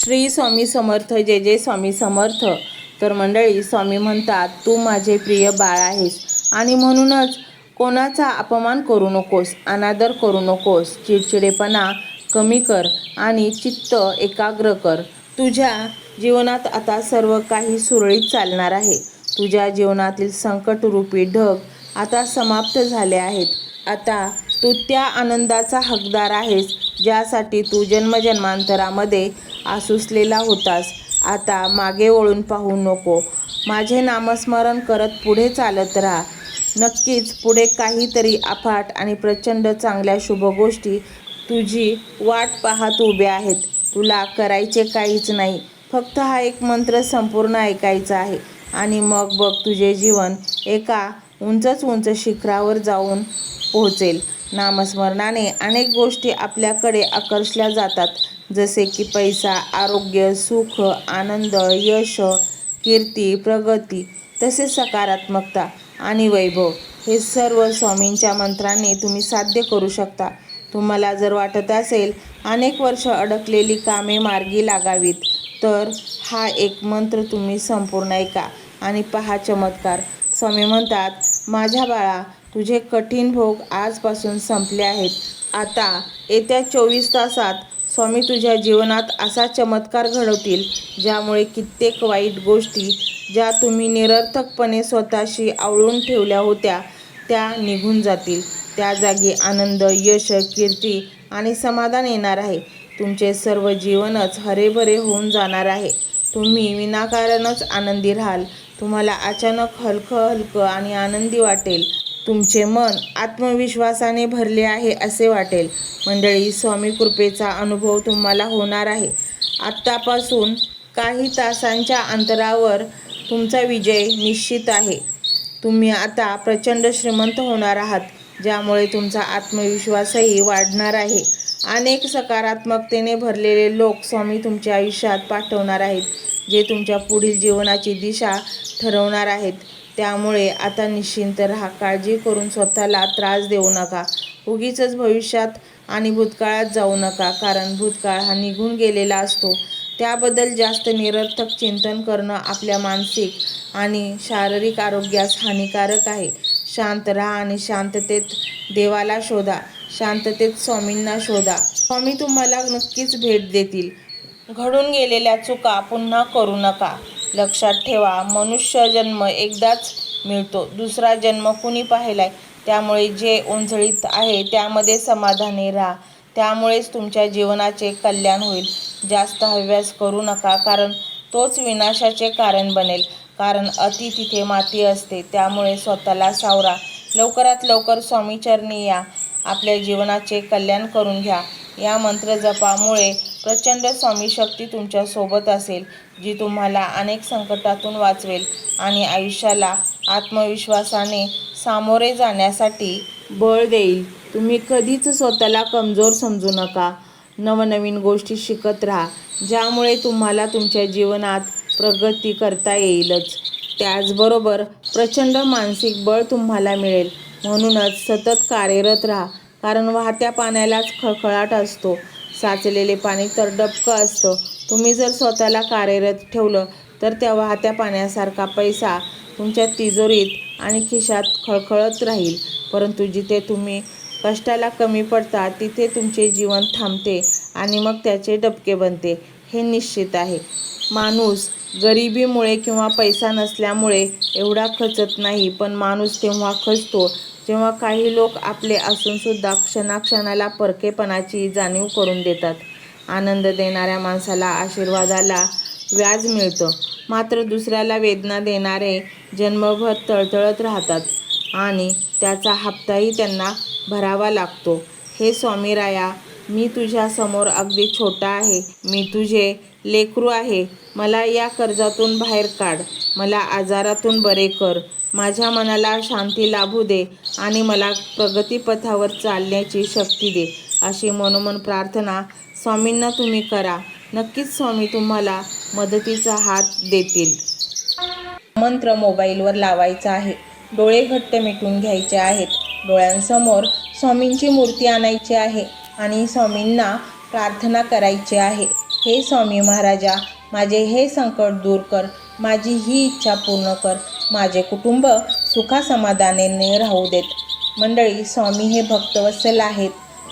श्री स्वामी समर्थ. जय जय स्वामी समर्थ. तर मंडळी, स्वामी म्हणतात, तू माझे प्रिय बाळ आहेस आणि म्हणूनच कोणाचा अपमान करू नकोस, अनादर करू नकोस. चिडचिडेपणा कमी कर आणि चित्त एकाग्र कर. तुझ्या जीवनात आता सर्व काही सुरळीत चालणार आहे. तुझ्या जीवनातील संकटरूपी ढग आता समाप्त झाले आहेत. आता तू त्या आनंदाचा हकदार आहेस ज्यासाठी तू जन्मजन्मांतरामध्ये आसुसलेला होतास. आता मागे वळून पाहू नको. माझे नामस्मरण करत पुढे चालत राहा. नक्कीच पुढे काहीतरी अफाट आणि प्रचंड चांगल्या शुभ गोष्टी तुझी वाट पाहत उभ्या आहेत. तुला करायचे काहीच नाही, फक्त हा एक मंत्र संपूर्ण ऐकायचा आहे आणि मग बघ, तुझे जीवन एका उंच शिखरावर जाऊन पोहोचेल. नामस्मरणाने अनेक गोष्टी आपल्याकडे आकर्षल्या जातात, जसे की पैसा, आरोग्य, सुख, आनंद, यश, कीर्ती, प्रगती, तसेच सकारात्मकता आणि वैभव. हे सर्व स्वामींच्या मंत्राने तुम्ही साध्य करू शकता. तुम्हाला जर वाटत असेल अनेक वर्ष अडकलेली कामे मार्गी लागावीत, तर हा एक मंत्र तुम्ही संपूर्ण ऐका आणि पहा चमत्कार. स्वामी म्हणतात, माझ्या बाळा, तुझे कठीण भोग आजपासून संपले आहेत. आता येत्या 24 तासात स्वामी तुझ्या जीवनात असा चमत्कार घडवतील ज्यामुळे कित्येक वाईट गोष्टी ज्या तुम्ही निरर्थकपणे स्वतःशी आवळून ठेवल्या होत्या त्या निघून जातील. त्या जागी आनंद, यश, कीर्ती आणि समाधान येणार आहे. तुमचे सर्व जीवनच हरेभरे होऊन जाणार आहे. तुम्ही विनाकारणच आनंदी राहाल. तुम्हाला अचानक हलकं आणि आनंदी वाटेल. तुमचे मन आत्मविश्वासाने भरले आहे असे वाटेल. मंडळी, स्वामी कृपेचा अनुभव तुम्हाला होणार आहे. आत्तापासून काही तासांच्या अंतरावर तुमचा विजय निश्चित आहे. तुम्ही आता प्रचंड श्रीमंत होणार आहात, ज्यामुळे तुमचा आत्मविश्वासही वाढणार आहे. अनेक सकारात्मकतेने भरलेले लोक स्वामी तुमच्या आयुष्यात पाठवणार आहेत, जे तुमच्या पुढील जीवनाची दिशा ठरवणार आहेत. त्यामुळे आता निश्चिंत राहा. काळजी करून स्वतःला त्रास देऊ नका. उगीचच भविष्यात आणि भूतकाळात जाऊ नका, कारण भूतकाळ हा निघून गेलेला असतो. त्याबद्दल जास्त निरर्थक चिंतन करणं आपल्या मानसिक आणि शारीरिक आरोग्यास हानिकारक आहे. शांत राहा आणि शांततेत देवाला शोधा. शांततेत स्वामींना शोधा. स्वामी तुम्हाला नक्कीच भेट देतील. घडून गेलेल्या चुका पुन्हा करू नका. लक्षात ठेवा, मनुष्य जन्म एकदाच मिळतो. दुसरा जन्म कुणी पाहिलाय? त्यामुळे जे ओंजळीत आहे त्यामध्ये समाधानी राहा. त्यामुळेच तुमच्या जीवनाचे कल्याण होईल. जास्त हव्यास करू नका, कारण तोच विनाशाचे कारण बनेल. कारण अति तिथे माती असते. त्यामुळे स्वतःला सावरा. लवकरात लवकर स्वामीचरणी या. आपल्या जीवनाचे कल्याण करून घ्या. या मंत्र जपामुळे प्रचंड स्वामी शक्ती तुमच्या सोबत असेल, जी तुम्हाला अनेक संकटातून वाचवेल आणि आयुष्याला आत्मविश्वासाने सामोरे जाण्यासाठी बळ देईल. तुम्ही कधीच स्वतःला कमजोर समजू नका. नवनवीन गोष्टी शिकत राहा, ज्यामुळे तुम्हाला तुमच्या जीवनात प्रगती करता येईलच. त्याचबरोबर प्रचंड मानसिक बळ तुम्हाला मिळेल. म्हणूनच सतत कार्यरत राहा, कारण वाहत्या पाण्यालाच खळखळाट असतो, साचलेले पाणी तर डबकं असतं. तुम्ही जर स्वतःला कार्यरत ठेवलं तर त्या वाहत्या पाण्यासारखा पैसा तुमच्या तिजोरीत आणि खिशात खळखळत राहील. परंतु जिथे तुम्ही कष्टाला कमी पडता तिथे तुमचे जीवन थांबते आणि मग त्याचे डबके बनते, हे निश्चित आहे. माणूस गरिबीमुळे किंवा पैसा नसल्यामुळे एवढा खचत नाही, पण माणूस तेव्हा खचतो जेव्हा काही लोक आपले असूनसुद्धा क्षणाक्षणाला परकेपणाची जाणीव करून देतात. आनंद देणाऱ्या माणसाला आशीर्वादाला व्याज मिळतं, मात्र दुसऱ्याला वेदना देणारे जन्मभर तळतळत राहतात आणि त्याचा हप्ताही त्यांना भरावा लागतो. हे स्वामीराया, मी तुझ्या समोर अगदी छोटा आहे. मी तुझे लेकरू आहे. मला या कर्जातून बाहेर काढ. मला आजारातून बरे कर. माझ्या मनाला शांती लाभू दे आणि मला प्रगतीपथावर चालण्याची शक्ती दे. अशी मनोमन प्रार्थना स्वामींना तुम्ही करा. नक्कीच स्वामी तुम्हाला मदतीचा हात देतील. मंत्र मोबाईलवर लावायचा आहे. डोळे घट्ट मिटून घ्यायचे आहेत. डोळ्यांसमोर स्वामींची मूर्ती आणायची आहे आणि स्वामींना प्रार्थना करायची आहे. हे स्वामी महाराजा, माझे हे संकट दूर कर, माझी ही इच्छा पूर्ण कर, माझे कुटुंब सुखासमाधानाने राहू देत. मंडळी, स्वामी हे भक्तवत्सल आहेत.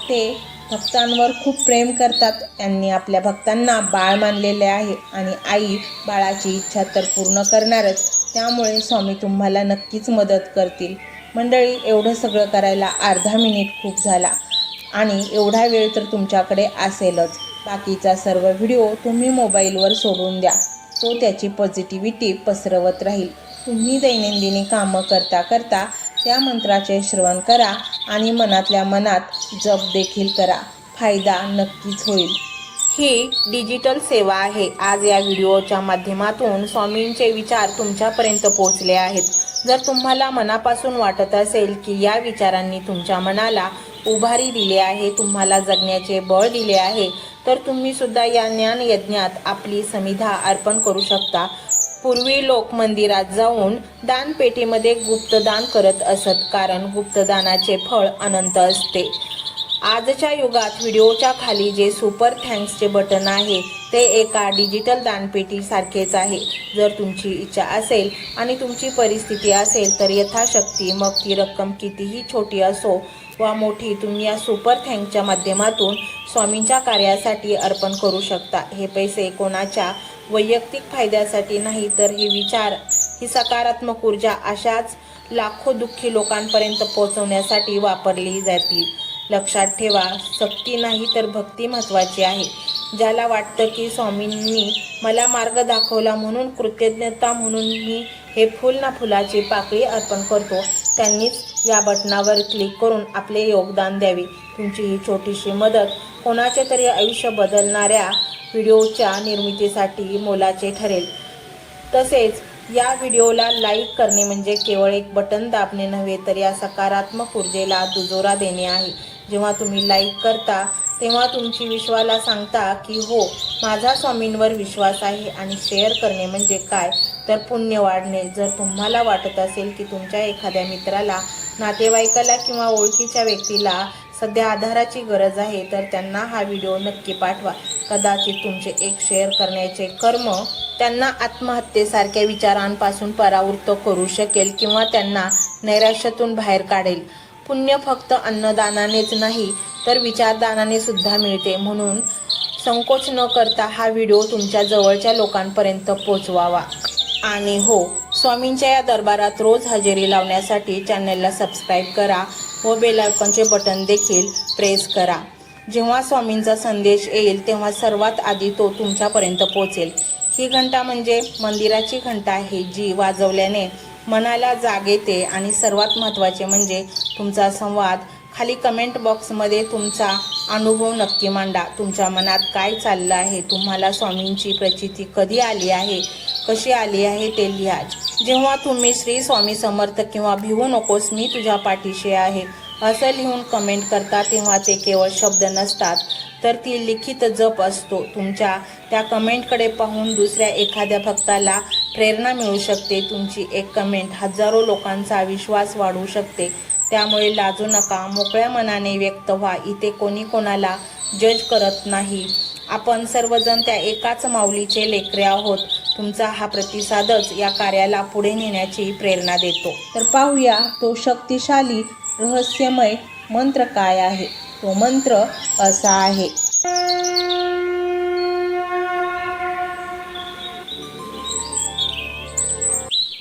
ते भक्तांवर खूप प्रेम करतात. त्यांनी आपल्या भक्तांना बाळ मानलेले आहे आणि आई बाळाची इच्छा तर पूर्ण करणारच. त्यामुळे स्वामी तुम्हाला नक्कीच मदत करतील. मंडळी, एवढं सगळं करायला अर्धा मिनिट खूप झाला आणि एवढा वेळ तर तुमच्याकडे असेलच. बाकीचा सर्व व्हिडिओ तुम्ही मोबाईलवर सोडून द्या. तो त्याची पॉझिटिव्हिटी पसरवत राहील. तुम्ही दैनंदिनी कामं करता करता त्या मंत्राचे श्रवण करा आणि मनातल्या मनात जप देखील करा. फायदा नक्कीच होईल. ही डिजिटल सेवा आहे. आज या व्हिडिओच्या माध्यमातून स्वामींचे विचार तुमच्यापर्यंत पोहोचले आहेत. जर तुम्हाला मनापासून वाटत असेल की या विचारांनी तुमच्या मनाला उभारी दिली आहे, तुम्हाला जगण्याचे बळ दिले आहे, तर तुम्ही सुद्धा या ज्ञान यज्ञात आपली समिधा अर्पण करू शकता. पूर्वी लोक मंदिरात जाऊन दानपेटीमध्ये गुप्तदान करत असत, कारण गुप्तदानाचे फळ अनंत असते. आजच्या युगात व्हिडिओच्या खाली जे सुपर थँक्सचे बटन आहे ते एका डिजिटल दानपेटी सारखेच आहे. जर तुमची इच्छा असेल आणि तुमची परिस्थिती असेल तर यथाशक्ती, मग ती रक्कम कितीही छोटी असो वा मोठी, तुम्ही या सुपर थँक्सच्या माध्यमातून स्वामींच्या कार्यासाठी अर्पण करू शकता. हे पैसे कोणाच्या वैयक्तिक फायद्यासाठी नाही, तर हे विचार, ही सकारात्मक ऊर्जा अशाच लाखो दुःखी लोकांपर्यंत पोहोचवण्यासाठी वापरली जातील. लक्षात ठेवा, सक्ती नाही तर भक्ती महत्त्वाची आहे. ज्याला वाटतं की स्वामींनी मला मार्ग दाखवला म्हणून कृतज्ञता म्हणून मी हे फुल ना फुलाची पाकळी अर्पण करतो, त्यांनीच या बटनावर क्लिक करून आपले योगदान द्यावे. तुमची ही छोटीशी मदत कोणाचे तरी आयुष्य बदलणाऱ्या व्हिडिओच्या निर्मितीसाठी मोलाचे ठरेल. तसेच या व्हिडिओला लाईक करणे म्हणजे केवळ एक बटन दाबणे नव्हे, तर या सकारात्मक ऊर्जेला दुजोरा देणे आहे. जेव्हा तुम्ही लाईक करता तेव्हा तुमची विश्वाला सांगता की हो, माझा स्वामींवर विश्वास आहे. आणि शेअर करणे म्हणजे काय, तर पुण्य वाढणे. जर तुम्हाला वाटत असेल की तुमच्या एखाद्या मित्राला, नातेवाईकाला किंवा ओळखीच्या व्यक्तीला सध्या आधाराची गरज आहे, तर त्यांना हा व्हिडिओ नक्की पाठवा. कदाचित तुमचे एक शेअर करण्याचे कर्म त्यांना आत्महत्येसारख्या विचारांपासून परावृत्त करू शकेल किंवा त्यांना नैराश्यातून बाहेर काढेल. पुण्य फक्त अन्नदानानेच नाही तर विचारदानाने सुद्धा मिळते. म्हणून संकोच न करता हा व्हिडिओ तुमच्या जवळच्या लोकांपर्यंत पोहोचवावा. आणि हो, स्वामींच्या या दरबारात रोज हजेरी लावण्यासाठी चॅनलला सबस्क्राईब करा व बेल आयकॉनचे बटन देखील प्रेस करा. जेव्हा स्वामींचा संदेश येईल तेव्हा सर्वात आधी तो तुमच्यापर्यंत पोहोचेल. ही घंटा म्हणजे मंदिराची घंटा आहे, जी वाजवल्याने मनाला जाग येते. आणि सर्वात महत्त्वाचे म्हणजे तुमचा संवाद. खाली कमेंट बॉक्समध्ये तुमचा अनुभव नक्की मांडा. तुमच्या मनात काय चाललं आहे, तुम्हाला स्वामींची प्रचिती कधी आली आहे, कशी आली आहे ते लिहा. जेव्हा तुम्ही श्री स्वामी समर्थ किंवा भिवू नकोस मी तुझ्या पाठीशी आहे असं लिहून कमेंट करता, तेव्हा ते केवळ शब्द नसतात, तर ती लिखित जप असतो. तुमच्या त्या कमेंटकडे पाहून दुसऱ्या एखाद्या भक्ताला प्रेरणा मिळू शकते. तुमची एक कमेंट हजारो लोकांचा विश्वास वाढवू शकते. त्यामुळे लाजू नका, मोकळ्या मनाने व्यक्त व्हा. इथे कोणी कोणाला जज करत नाही. आपण सर्वजण त्या एकाच माऊलीचे लेकरे आहोत. तुमचा हा प्रतिसादच या कार्याला पुढे नेण्याची प्रेरणा देतो. तर पाहूया तो शक्तिशाली रहस्यमय मंत्र काय आहे. तो मंत्र असा आहे.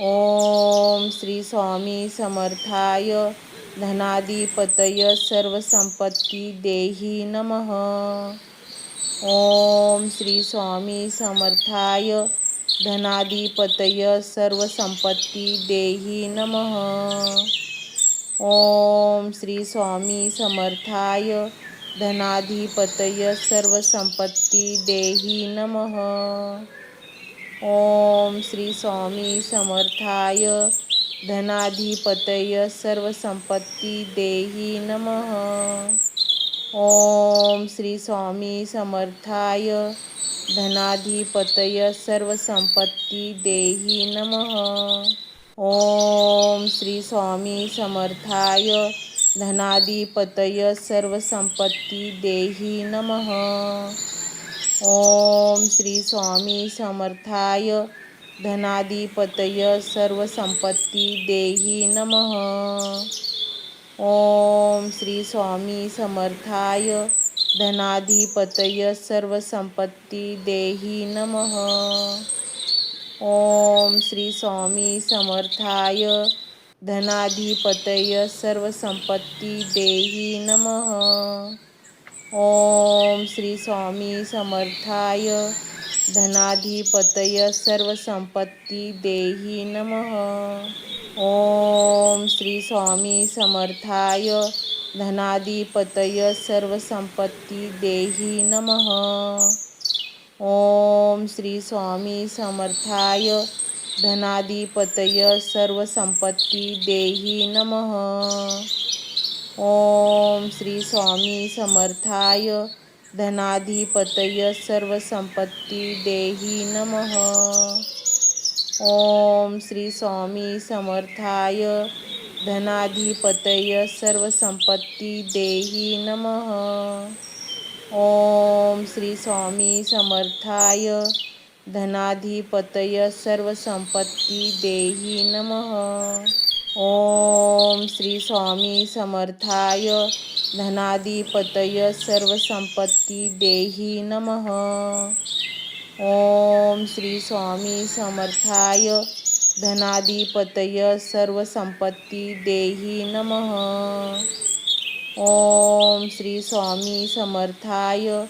ओम श्री स्वामी समर्थाय धनाधिपतय सर्वसंपत्ती देही नमः. ओम श्री स्वामी समर्थाय धनाधिपतय सर्वसंपत्ती देही नमः. ओम श्री स्वामी समर्थाय धनाधिपतय सर्वसंपत्ती देही नमः. ओम श्री स्वामी समर्थाय धनाधिपतय सर्वसंपत्ती देही नमः. ओम श्री स्वामी समर्थाय धनाधिपतय सर्वसंपत्ती देही नमः. ओम श्री स्वामी समर्थाय धनाधिपतय सर्वसंपत्ती देही नमः. ओम श्री स्वामी समर्थाय धनाधिपतय सर्वसंपत्ती देही नमः. ओम श्री स्वामी समर्थाय धनाधिपतय सर्वसंपत्ती देही नमः. ओम श्री स्वामी समर्थाय धनाधिपतय सर्वसंपत्ती देही नमः. ओम श्री स्वामी समर्थाय धनाधिपतय सर्वसंपत्ती देही नमः. ओम श्री स्वामी समर्थाय धनाधिपतय सर्वसंपत्ती देही नमः. ओम श्री स्वामी समर्थाय धनाधिपतय सर्वसंपत्ती देही नमः. ओम श्री स्वामी समर्थाय धनाधिपतय सर्वसंपत्ती देही नमः. ओम श्री स्वामी समर्थाय धनाधिपतय सर्वसंपत्ती देही नमः. ओम श्री स्वामी समर्थाय धनाधिपतय सर्वसंपत्ती देही नमः. ओम श्री स्वामी समर्थाय धनाधिपतय सर्वसंपत्ती देही नमः. ओम श्री स्वामी समर्थाय धनाधिपतय सर्वसंपत्ती देही नमः. ओम श्री स्वामी समर्थाय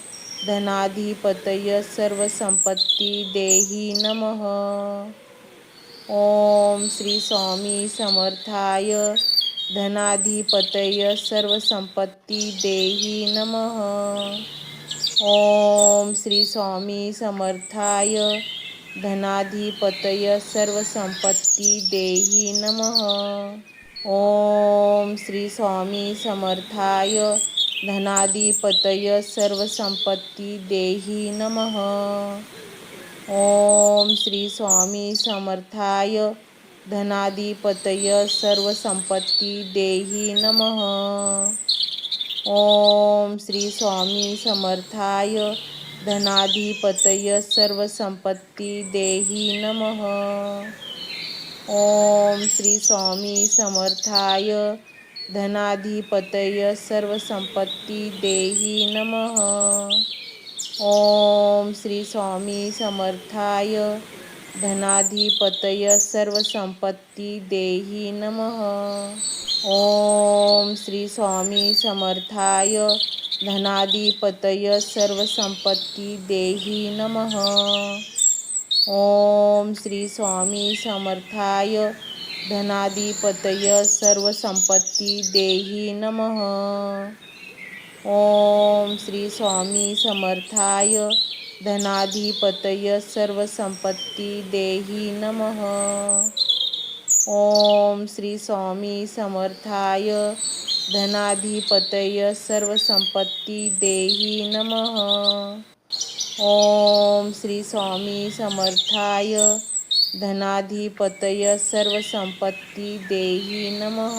धनाधिपतय सर्वसंपत्ती देही नमः. ओम श्री स्वामी समर्थाय धनाधिपतय सर्वसंपत्ती देही नमः. ओम श्री स्वामी समर्थाय धनाधिपतय सर्वसंपत्ती देही नमः. ओम श्री स्वामी समर्थाय धनाधिपतय सर्वसंपत्ती देही नमः. ओम श्री स्वामी समर्थाय धनाधिपतय सर्वसंपत्ती देही नमः. ओम श्री स्वामी समर्थाय धनाधिपतय सर्वसंपत्ती देही नमः. ओम श्री स्वामी समर्थाय धनाधिपतय सर्वसंपत्ती देही नमः. ओम श्री स्वामी समर्थाय धनाधिपतय सर्वसंपत्ती देही नमः. ओम श्री स्वामी समर्थाय धनाधिपतय सर्वसंपत्ती देही नमः. ओम श्री स्वामी समर्थाय धनाधिपतय सर्वसंपत्ती देही नमः. ओम श्री स्वामी समर्थाय धनाधिपतय सर्वसंपत्ती देही नमः. ओम श्री स्वामी समर्थाय धनाधिपतय सर्वसंपत्ती देही नमः. ओम श्री स्वामी समर्थाय धनाधिपतय सर्वसंपत्ती देही नमः.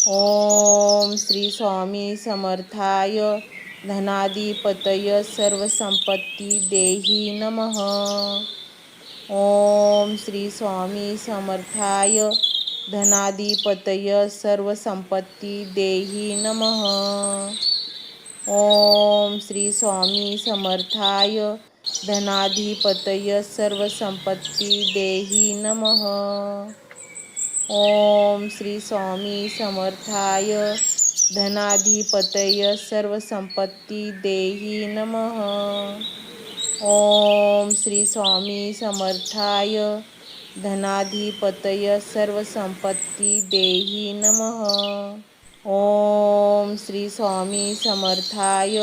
ओम श्री स्वामी समर्थाय धनाधिपतय सर्वसंपत्ती देही नमः. ओम श्री स्वामी समर्थाय धनाधिपतय सर्वसंपत्ती देही नमः. ओम श्री स्वामी समर्थाय धनाधिपतय सर्वसंपत्ती देही नमः. ओम श्री स्वामी समर्थाय धनाधिपतय सर्वसंपत्ती देही नमः. ओम श्री स्वामी समर्थाय धनाधिपतय सर्वसंपत्ती देही नमः. ओम श्री स्वामी समर्थाय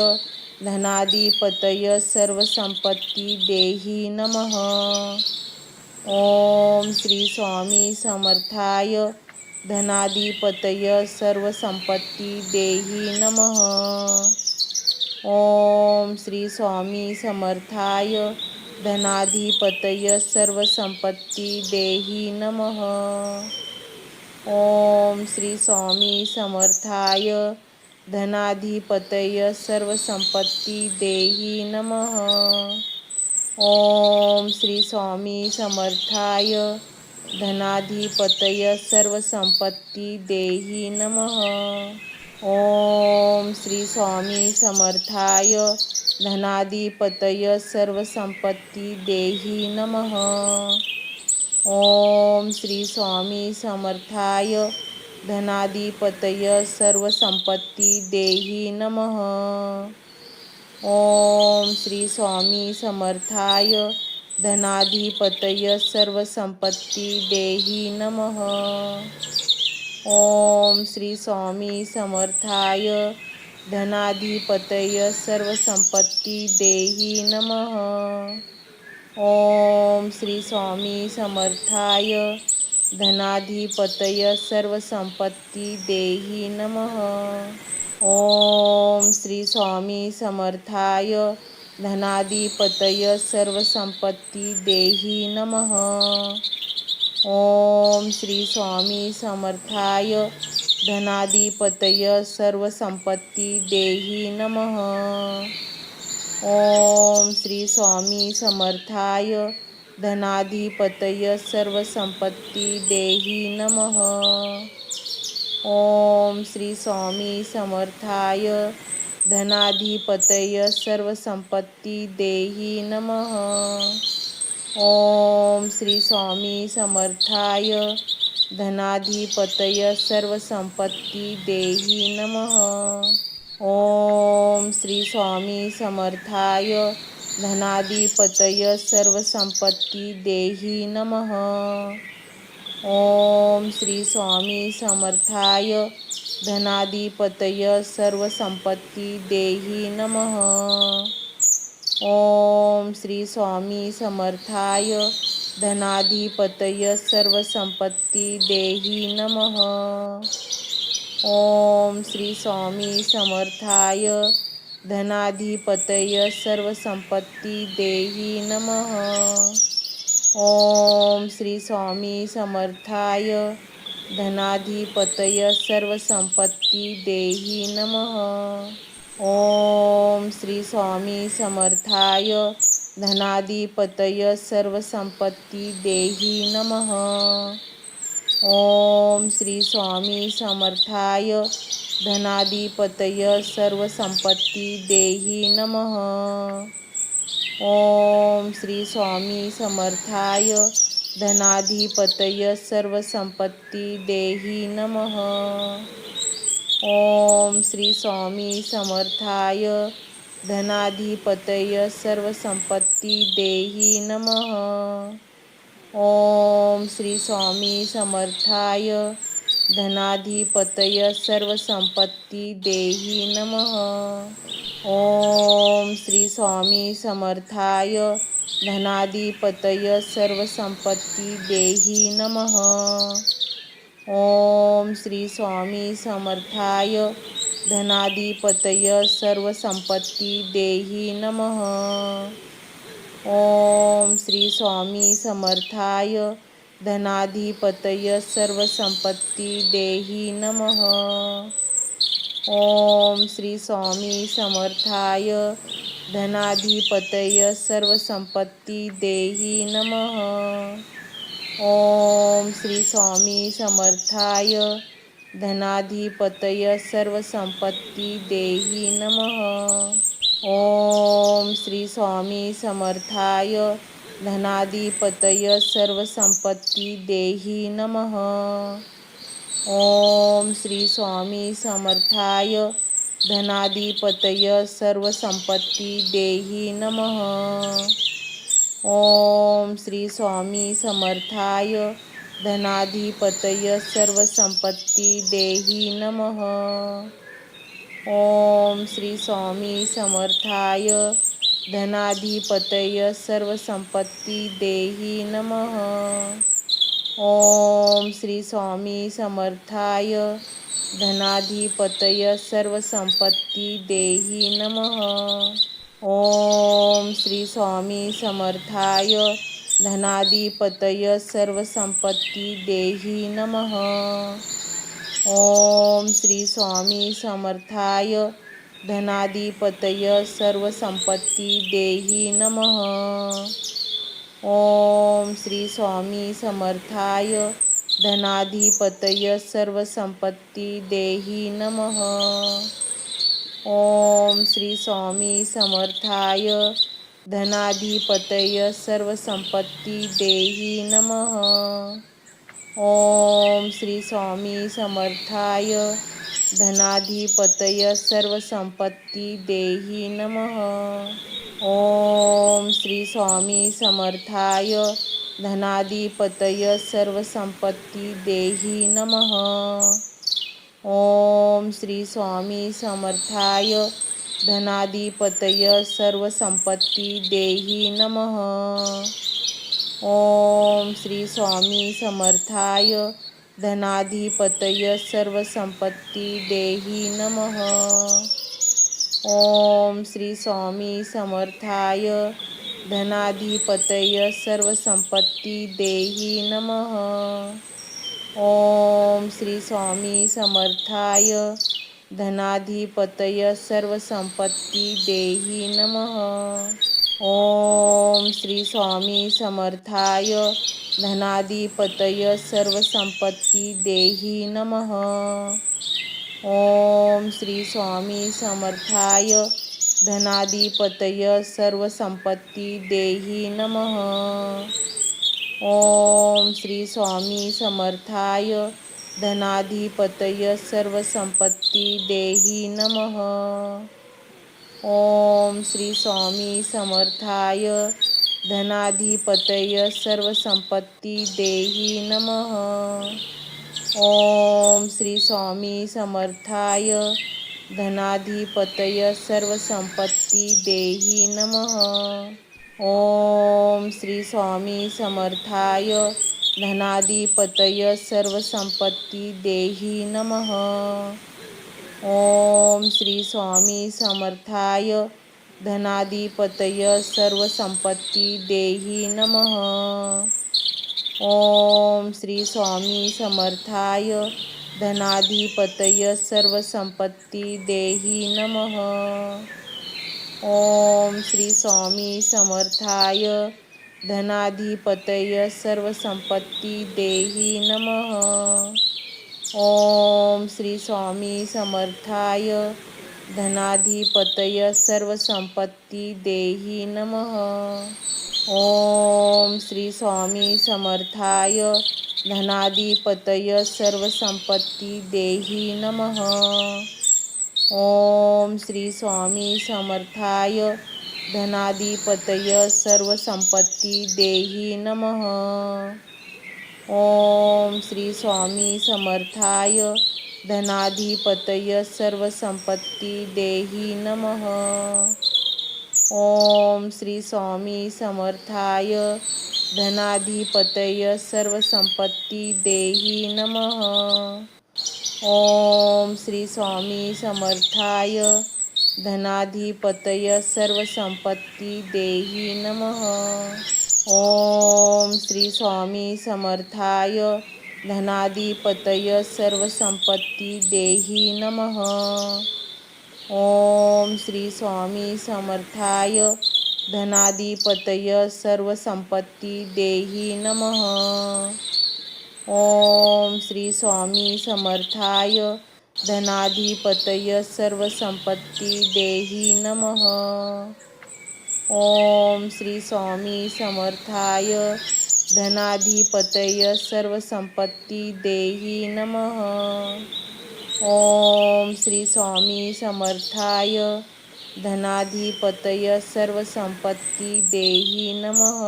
धनाधिपतय सर्वसंपत्ती देही नमः. ओम श्री स्वामी समर्थाय धनाधिपतय सर्वसंपत्ती देही नमः. ओम श्री स्वामी समर्थाय धनाधिपतय सर्वसंपत्ती देही नमः. ओम श्री स्वामी समर्थाय धनाधिपतय सर्वसंपत्ती देहि नमः. ओम श्री स्वामी समर्थाय. धनाधिपतय सर्वसंपत्ती देहि नमः. ओम श्री स्वामी समर्थाय. धनाधिपतय सर्वसंपत्ती देहि नमः. ओम श्री स्वामी समर्थाय. धनाधिपतय सर्वसंपत्ती देहि नमः. ओम श्री स्वामी समर्थाय. धनाधिपतय सर्वसंपत्ती देहि नमः. ओम श्री स्वामी समर्थाय. धनाधिपतय सर्वसंपत्ती देहि नमः. ओम श्री स्वामी समर्थाय. धनाधिपतय सर्वसंपत्ती देहि नमः. ओम श्री स्वामी समर्थाय. धनाधिपतय सर्वसंपत्ती देहि नमः. ओम श्री स्वामी समर्थाय. धनाधिपतय सर्वसंपत्ती देहि नमः. ओम श्री स्वामी समर्थाय. धनाधिपतय सर्वसंपत्ती देहि नमः. ओम श्री स्वामी समर्थाय. धनाधिपतय सर्वसंपत्ती देहि नमः. ओम श्री स्वामी समर्थाय. धनाधिपतय सर्वसंपत्ती देहि नमः. ओम श्री स्वामी समर्थाय. धनाधिपतय सर्वसंपत्ती देहि नमः. ओम श्री स्वामी समर्थाय. धनाधिपतय सर्वसंपत्ती देहि नमः. ओम श्री स्वामी समर्थाय. धनाधिपतय सर्वसंपत्ती देहि नमः. ओम श्री स्वामी समर्थाय. धनाधिपतय सर्वसंपत्ती देहि नमः. ओम श्री स्वामी समर्थाय. धनाधिपतय सर्वसंपत्ती देहि नमः. ओम श्री स्वामी समर्थाय. धनाधिपतय सर्वसंपत्ती देहि नमः. ओम श्री स्वामी समर्थाय. धनाधिपतय सर्वसंपत्ती देहि नमः. ओम श्री स्वामी समर्थाय. धनाधिपतय सर्वसंपत्ती देहि नमः. ओम श्री स्वामी समर्थाय. धनाधिपतय सर्वसंपत्ती देहि नमः. ओम श्री स्वामी समर्थाय. धनाधिपतय सर्वसंपत्ती देहि नमः. ओम श्री स्वामी समर्थाय. धनाधिपतय सर्वसंपत्ती देहि नमः. ओम श्री स्वामी समर्थाय. धनाधिपतय सर्वसंपत्ती देहि नमः. ओम श्री स्वामी समर्थाय. धनाधिपतय सर्वसंपत्ती देहि नमः. ओम श्री स्वामी समर्थाय. धनाधिपतय सर्वसंपत्ती देहि नमः. ओम श्री स्वामी समर्थाय. धनाधिपतय सर्वसंपत्ती देहि नमः. ओम श्री स्वामी समर्थाय. धनाधिपतय सर्वसंपत्ती देहि नमः. ओम श्री स्वामी समर्थाय. धनाधिपतय सर्वसंपत्ती देहि नमः. ओम श्री स्वामी समर्थाय. धनाधिपतय सर्वसंपत्ती देहि नमः. ओम श्री स्वामी समर्थाय. धनाधिपतय सर्वसंपत्ती देहि नमः. ओम श्री स्वामी समर्थाय. धनाधिपतय सर्वसंपत्ती देहि नमः. ओम श्री स्वामी समर्थाय. धनाधिपतय सर्वसंपत्ती देहि नमः. ओम श्री स्वामी समर्थाय धनाधिपतय सर्वसंपत्ती देही नमः। ओम श्री स्वामी समर्थाय धनाधिपतय सर्वसंपत्ती देही नमः। ओम श्री स्वामी समर्थाय धनाधिपतय सर्वसंपत्ती देही नमः। ओम श्री स्वामी समर्थाय धनाधिपतय सर्वसंपत्ती देही नमः। ओम श्री स्वामी समर्थाय धनाधिपतय सर्वसंपत्ती देही नमः। ओम श्री स्वामी समर्थाय धनाधिपतय सर्वसंपत्ती देही नमः। ओम श्री स्वामी समर्थाय धनाधिपतय सर्वसंपत्ती देही नमः। ओम श्री स्वामी समर्थाय धनाधिपतय सर्वसंपत्ती देही नमः। ओम श्री स्वामी समर्थाय धनाधिपतय सर्वसंपत्ती देही नमः। ओम श्री स्वामी समर्थाय धनाधिपतय सर्वसंपत्ती देही नमः। ओम श्री स्वामी समर्थाय धनाधिपतय सर्वसंपत्ती देही नमः। ओम श्री स्वामी समर्थाय धनाधिपतय सर्वसंपत्ती देही नमः। ओम श्री स्वामी समर्थाय धनाधिपतय सर्वसंपत्ती देही नमः। ओम श्री स्वामी समर्थाय धनाधिपतय सर्वसंपत्ती देही नमः। ओम श्री स्वामी समर्थाय धनाधिपतय सर्वसंपत्ती देही नमः। ओम श्री स्वामी समर्थाय धनाधिपतय सर्वसंपत्ती देही नमः। ओम श्री स्वामी समर्थाय धनाधिपतय सर्वसंपत्ती देही नमः। ओम श्री स्वामी समर्थाय धनाधिपतय सर्वसंपत्ती देही नमः। ओम श्री स्वामी समर्थाय धनाधिपतय सर्वसंपत्ती देही नमः। ओम श्री स्वामी समर्थाय धनाधिपतय सर्वसंपत्ती देही नमः। ओम श्री स्वामी समर्थाय धनाधिपतय सर्वसंपत्ती देही नमः। ओम श्री स्वामी समर्थाय धनाधिपतय सर्वसंपत्ती देही नमः। ओम श्री स्वामी समर्थाय धनाधिपतय सर्वसंपत्ती देही नमः। ओम श्री स्वामी समर्थाय धनाधिपतय सर्वसंपत्ती देही नमः। ओम श्री स्वामी समर्थाय धनाधिपतय सर्वसंपत्ती देही नमः। ओम श्री स्वामी समर्थाय धनाधिपतय सर्वसंपत्ती देही नमः। ओम श्री स्वामी समर्थाय धनाधिपतय सर्वसंपत्ती देही नमः। ओम श्री स्वामी समर्थाय धनाधिपतय सर्वसंपत्ती देही नमः। ओम श्री स्वामी समर्थाय धनाधिपतय सर्वसंपत्ती देही नमः।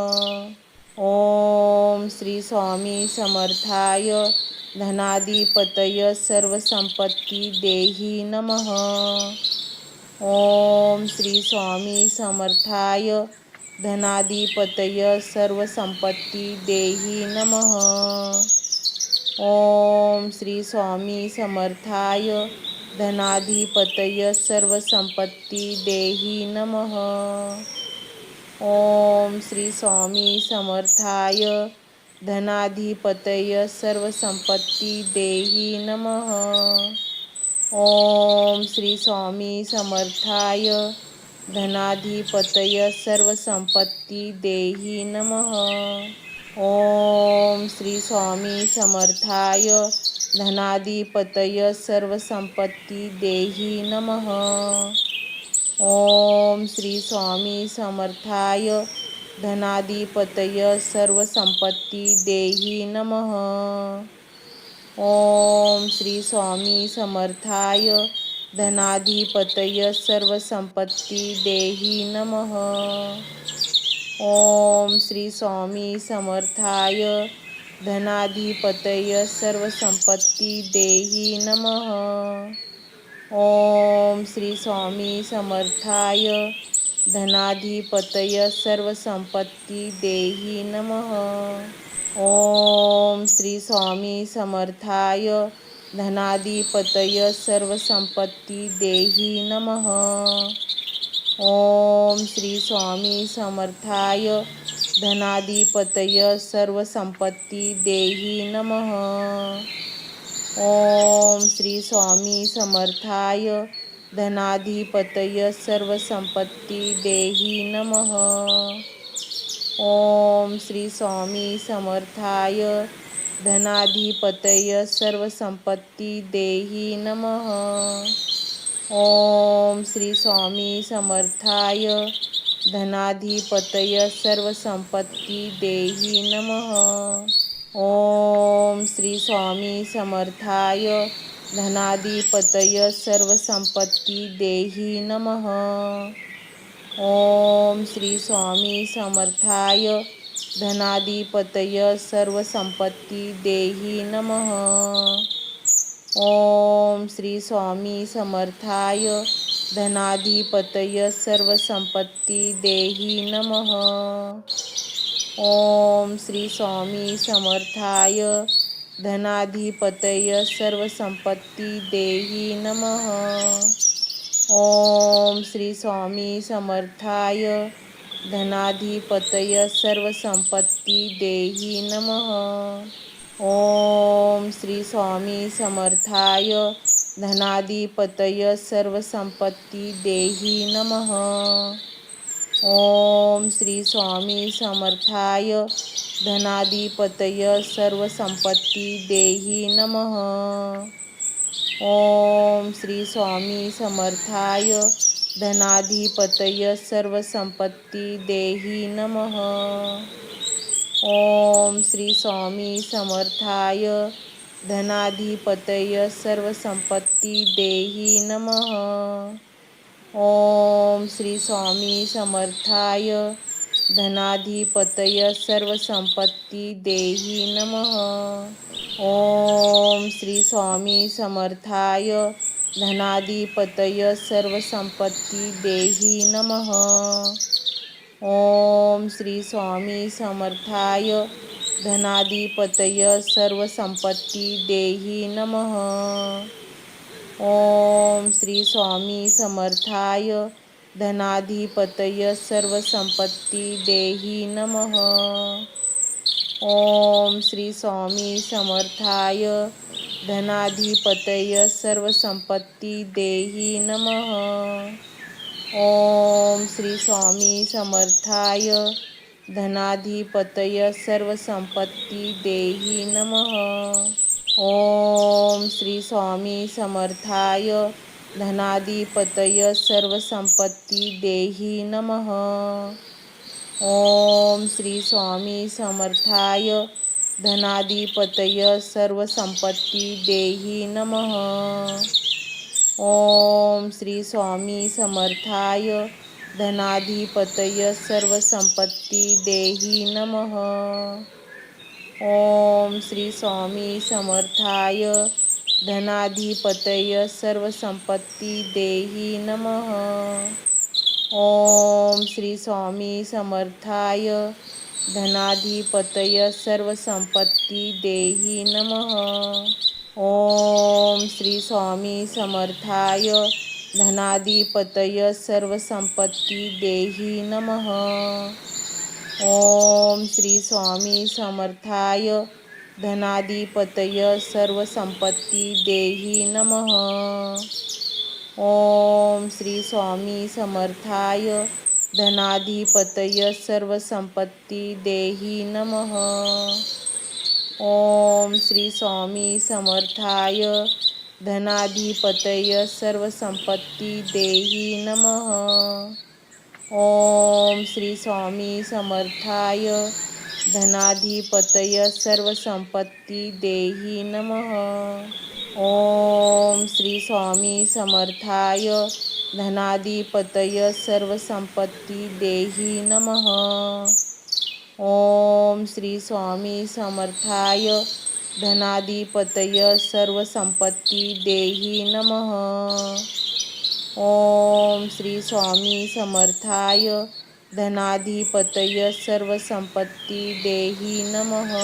ओम श्री स्वामी समर्थाय धनाधिपतय सर्वसंपत्ती देही नमः। ओम श्री स्वामी समर्थाय धनाधिपतय सर्वसंपत्ती देही नमः। ओम श्री स्वामी समर्थाय धनाधिपतय सर्वसंपत्ती देही नमः। ओम श्री स्वामी समर्थाय धनाधिपतय सर्वसंपत्ती देही नमः. ओम श्री स्वामी समर्थाय. धनाधिपतय सर्वसंपत्ती देही नमः. ओम श्री स्वामी समर्थाय. धनाधिपतय सर्वसंपत्ती देही नमः. ओम श्री स्वामी समर्थाय. धनाधिपतय सर्वसंपत्ती देही नमः. ओम श्री स्वामी समर्थाय. धनाधिपतय सर्वसंपत्ती देही नमः. ओम श्री स्वामी समर्थाय. धनाधिपतय सर्वसंपत्ती देही नमः. ओम श्री स्वामी समर्थाय. धनाधिपतय सर्वसंपत्ती देही नमः. ओम श्री स्वामी समर्थाय. धनाधिपतय सर्वसंपत्ती देही नमः. ओम श्री स्वामी समर्थाय. धनाधिपतय सर्वसंपत्ती देही नमः. ओम श्री स्वामी समर्थाय. धनाधिपतय सर्वसंपत्ती देही नमः. ओम श्री स्वामी समर्थाय. धनाधिपतय सर्वसंपत्ती देही नमः. ओम श्री स्वामी समर्थाय. धनाधिपतय सर्वसंपत्ती देही नमः. ओम श्री स्वामी समर्थाय. धनाधिपतय सर्वसंपत्ती देही नमः. ओम श्री स्वामी समर्थाय. धनाधिपतय सर्वसंपत्ती देही नमः. ओम श्री स्वामी समर्थाय. धनाधिपतय सर्वसंपत्ती देही नमः. ओम श्री स्वामी समर्थाय. धनाधिपतय सर्वसंपत्ती देही नमः. ओम श्री स्वामी समर्थाय. धनाधिपतय सर्वसंपत्ती देही नमः. ओम श्री स्वामी समर्थाय. धनाधिपतय सर्वसंपत्ती देही नमः. ओम श्री स्वामी समर्थाय. धनाधिपतय सर्वसंपत्ती देही नमः. ओम श्री स्वामी समर्थाय. धनाधिपतय सर्वसंपत्ती देही नमः. ओम श्री स्वामी समर्थाय. धनाधिपतय सर्वसंपत्ती देही नमः. ओम श्री स्वामी समर्थाय. धनाधिपतय सर्वसंपत्ती देही नमः. ओम श्री स्वामी समर्थाय. धनाधिपतय सर्वसंपत्ती देही नमः. ओम श्री स्वामी समर्थाय. धनाधिपतय सर्वसंपत्ती देही नमः. ओम श्री स्वामी समर्थाय. धनाधिपतय सर्वसंपत्ती देही नमः. ओम श्री स्वामी समर्थाय. धनाधिपतय सर्वसंपत्ती देही नमः. ओम श्री स्वामी समर्थाय. धनाधिपतय सर्वसंपत्ती देही नमः. ओम श्री स्वामी समर्थाय. धनाधिपतय सर्वसंपत्ती देही नमः. ओम श्री स्वामी समर्थाय. धनाधिपतय सर्वसंपत्ती देही नमः. ओम श्री स्वामी समर्थाय. धनाधिपतय सर्वसंपत्ती देही नमः. ओम श्री स्वामी समर्थाय. धनाधिपतय सर्वसंपत्ती देही नमः. ओम श्री स्वामी समर्थाय. धनाधिपतय सर्वसंपत्ती देही नमः. ओम श्री स्वामी समर्थाय. धनाधिपतय सर्वसंपत्ती देही नमः. ओम श्री स्वामी समर्थाय धनाधिपतय सर्वसंपत्ती देही नमः। ओम श्री स्वामी समर्थाय धनाधिपतय सर्वसंपत्ती देही नमः। ओम श्री स्वामी समर्थाय धनाधिपतय सर्वसंपत्ती देही नमः। ओम श्री स्वामी समर्थाय धनाधिपतय सर्वसंपत्ती देही नमः। ओम श्री स्वामी समर्थाय धनाधिपतय सर्वसंपत्ती देही नमः। ओम श्री स्वामी समर्थाय धनाधिपतय सर्वसंपत्ती देही नमः। ओम श्री स्वामी समर्थाय धनाधिपतय सर्वसंपत्ती देही नमः।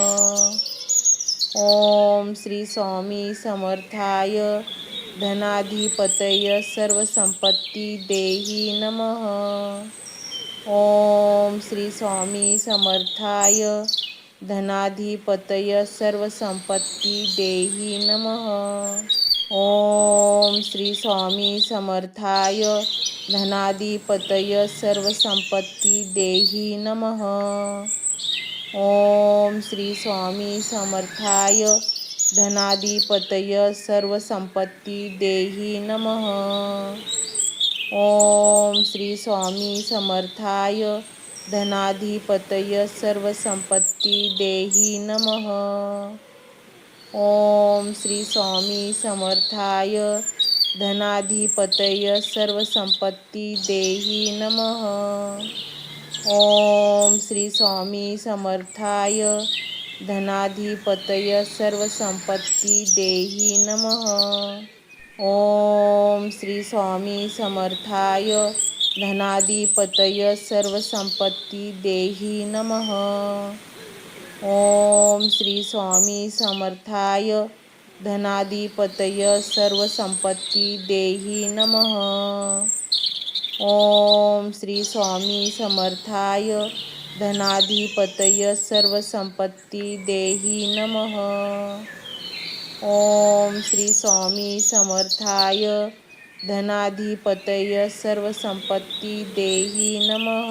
ओम श्री स्वामी समर्थाय धनाधिपतय सर्वसंपत्ती देही नमः। ओम श्री स्वामी समर्थाय धनाधिपतय सर्वसंपत्ती देही नमः। ओम श्री स्वामी समर्थाय धनाधिपतय सर्वसंपत्ती देही नमः। ओम श्री स्वामी समर्थाय धनाधिपतय सर्वसंपत्ती देही नमः। ओम श्री स्वामी समर्थाय धनाधिपतय सर्वसंपत्ती देही नमः। ओम श्री स्वामी समर्थाय धनाधिपतय सर्वसंपत्ती देही नमः। ओम श्री स्वामी समर्थाय धनाधिपतय सर्वसंपत्ती देही नमः। ओम श्री स्वामी समर्थाय धनाधिपतय सर्वसंपत्ती देही नमः। ओम श्री स्वामी समर्थाय धनाधिपतय सर्वसंपत्ती देही नमः। ओम श्री स्वामी समर्थाय धनाधिपतय सर्वसंपत्ती देही नमः। ओम श्री स्वामी समर्थाय धनाधिपतय सर्वसंपत्ती देही नमः।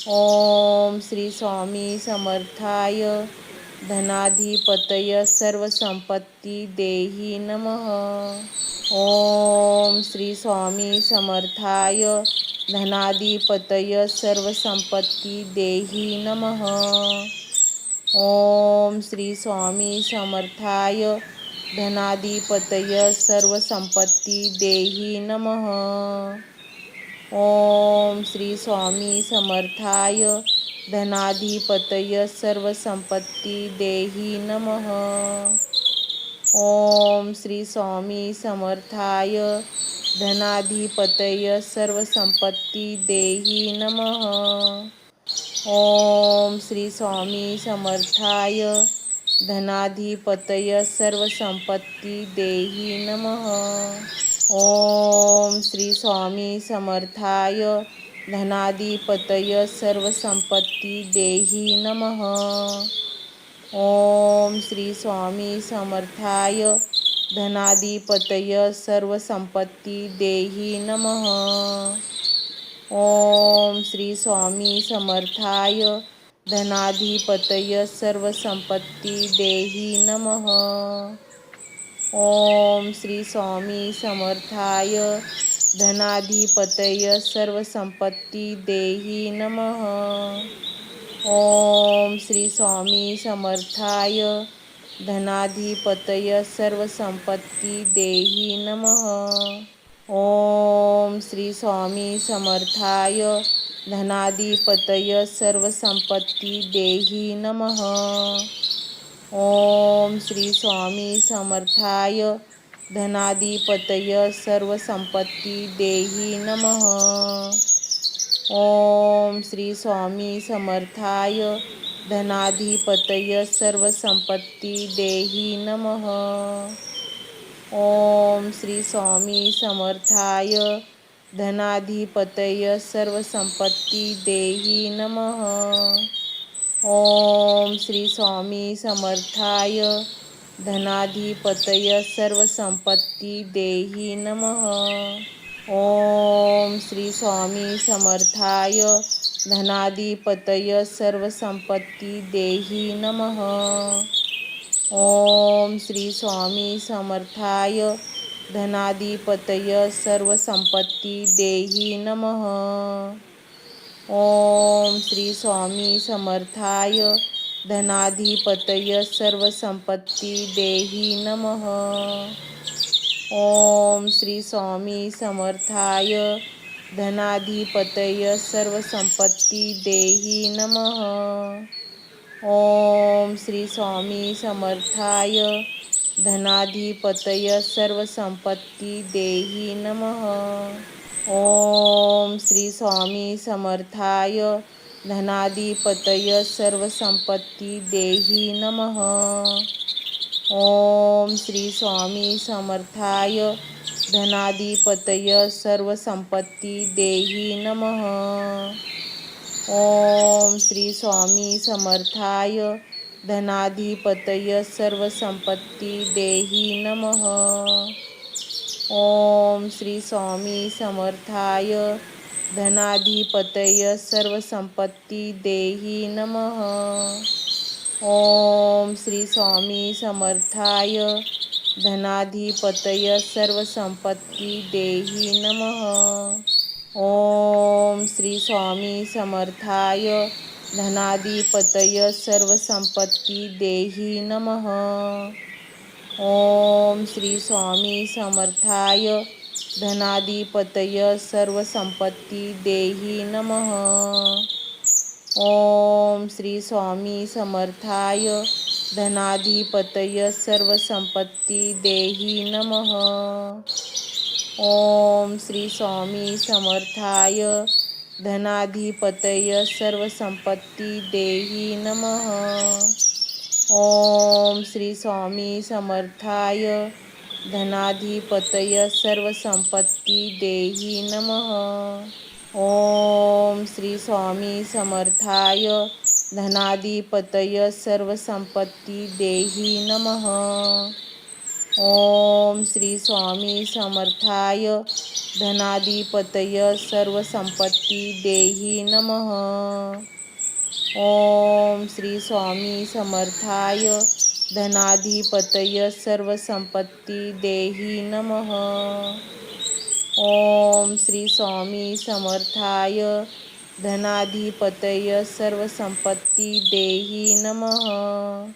ओम श्री स्वामी समर्थाय धनाधिपतय सर्वसंपत्ती देही नमः। ओम श्री स्वामी समर्थाय धनाधिपतय सर्वसंपत्ती देही नमः। ओम श्री स्वामी समर्थाय धनाधिपतय सर्वसंपत्ती देही नमः। ओम श्री स्वामी समर्थाय धनाधिपतय सर्वसंपत्ती देही नमः। ओम श्री स्वामी समर्थाय धनाधिपतय सर्वसंपत्ती देही नमः। ओम श्री स्वामी समर्थाय धनाधिपतय सर्वसंपत्ती देही नमः। ओम श्री स्वामी समर्थाय धनाधिपतय सर्वसंपत्ती देही नमः। ओम श्री स्वामी समर्थाय धनाधिपतय सर्वसंपत्ती देही नमः। ओम श्री स्वामी समर्थाय धनाधिपतय सर्वसंपत्ती देही नमः। ओम श्री स्वामी समर्थाय धनाधिपतय सर्वसंपत्ती देही नमः। ओम श्री स्वामी समर्थाय धनाधिपतय सर्वसंपत्ती देही नमः। ओम श्री स्वामी समर्थाय धनाधिपतय सर्वसंपत्ती देही नमः। ओम श्री स्वामी समर्थाय धनाधिपतय सर्वसंपत्ती देही नमः। ओम श्री स्वामी समर्थाय धनाधिपतय सर्वसंपत्ती देही नमः। ओम श्री स्वामी समर्थाय धनाधिपतय सर्वसंपत्ती देहि नमः. ओम श्री स्वामी समर्थाय. धनाधिपतय सर्वसंपत्ती देहि नमः. ओम श्री स्वामी समर्थाय. धनाधिपतय सर्वसंपत्ती देहि नमः. ओम श्री स्वामी समर्थाय. धनाधिपतय सर्वसंपत्ती देहि नमः. ओम श्री स्वामी समर्थाय. धनाधिपतय सर्वसंपत्ती देहि नमः. ओम श्री स्वामी समर्थाय. धनाधिपतय सर्वसंपत्ती देहि नमः. ओम श्री स्वामी समर्थाय. धनाधिपतय सर्वसंपत्ती देहि नमः. ओम श्री स्वामी समर्थाय. धनाधिपतय सर्वसंपत्ती देहि नमः. ओम श्री स्वामी समर्थाय. धनाधिपतय सर्वसंपत्ती देहि नमः. ओम श्री स्वामी समर्थाय. धनाधिपतय सर्वसंपत्ती देहि नमः. ओम श्री स्वामी समर्थाय. धनाधिपतय सर्वसंपत्ती देहि नमः. ओम श्री स्वामी समर्थाय. धनाधिपतय सर्वसंपत्ती देहि नमः. ओम श्री स्वामी समर्थाय. धनाधिपतय सर्वसंपत्ती देहि नमः. ओम श्री स्वामी समर्थाय. धनाधिपतय सर्वसंपत्ती देहि नमः. ओम श्री स्वामी समर्थाय. धनाधिपतय सर्वसंपत्ती देहि नमः. ओम श्री स्वामी समर्थाय. धनाधिपतय सर्वसंपत्ती देहि नमः. ओम श्री स्वामी समर्थाय. धनाधिपतय सर्वसंपत्ती देहि नमः. ओम श्री स्वामी समर्थाय. धनाधिपतय सर्वसंपत्ती देहि नमः. ओम श्री स्वामी समर्थाय. धनाधिपतय सर्वसंपत्ती देहि नमः. ओम श्री स्वामी समर्थाय. धनाधिपतय सर्वसंपत्ती देहि नमः. ओम श्री स्वामी समर्थाय. धनाधिपतय सर्वसंपत्ती देहि नमः.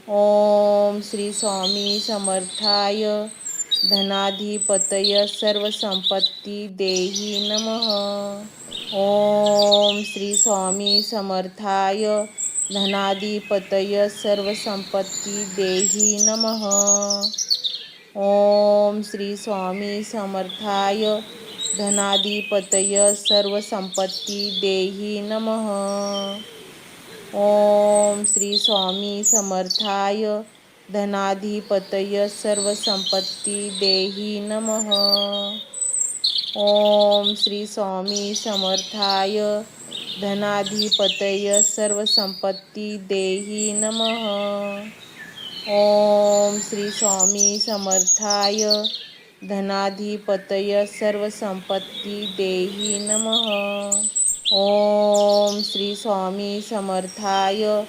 ओम श्री स्वामी समर्थाय. धनाधिपतय सर्वसंपत्ती देहि नमः. ओम श्री स्वामी समर्थाय. धनाधिपतय सर्वसंपत्ती देहि नमः. ओम श्री स्वामी समर्थाय. धनाधिपतय सर्वसंपत्ती देहि नमः. ओम श्री स्वामी समर्थाय. धनाधिपतय सर्वसंपत्ती देहि नमः. ओम श्री स्वामी समर्थाय. धनाधिपतय सर्वसंपत्ती देहि नमः. ओम श्री स्वामी समर्थाय. धनाधिपतय सर्वसंपत्ती देहि नमः. ओम श्री स्वामी समर्थाय.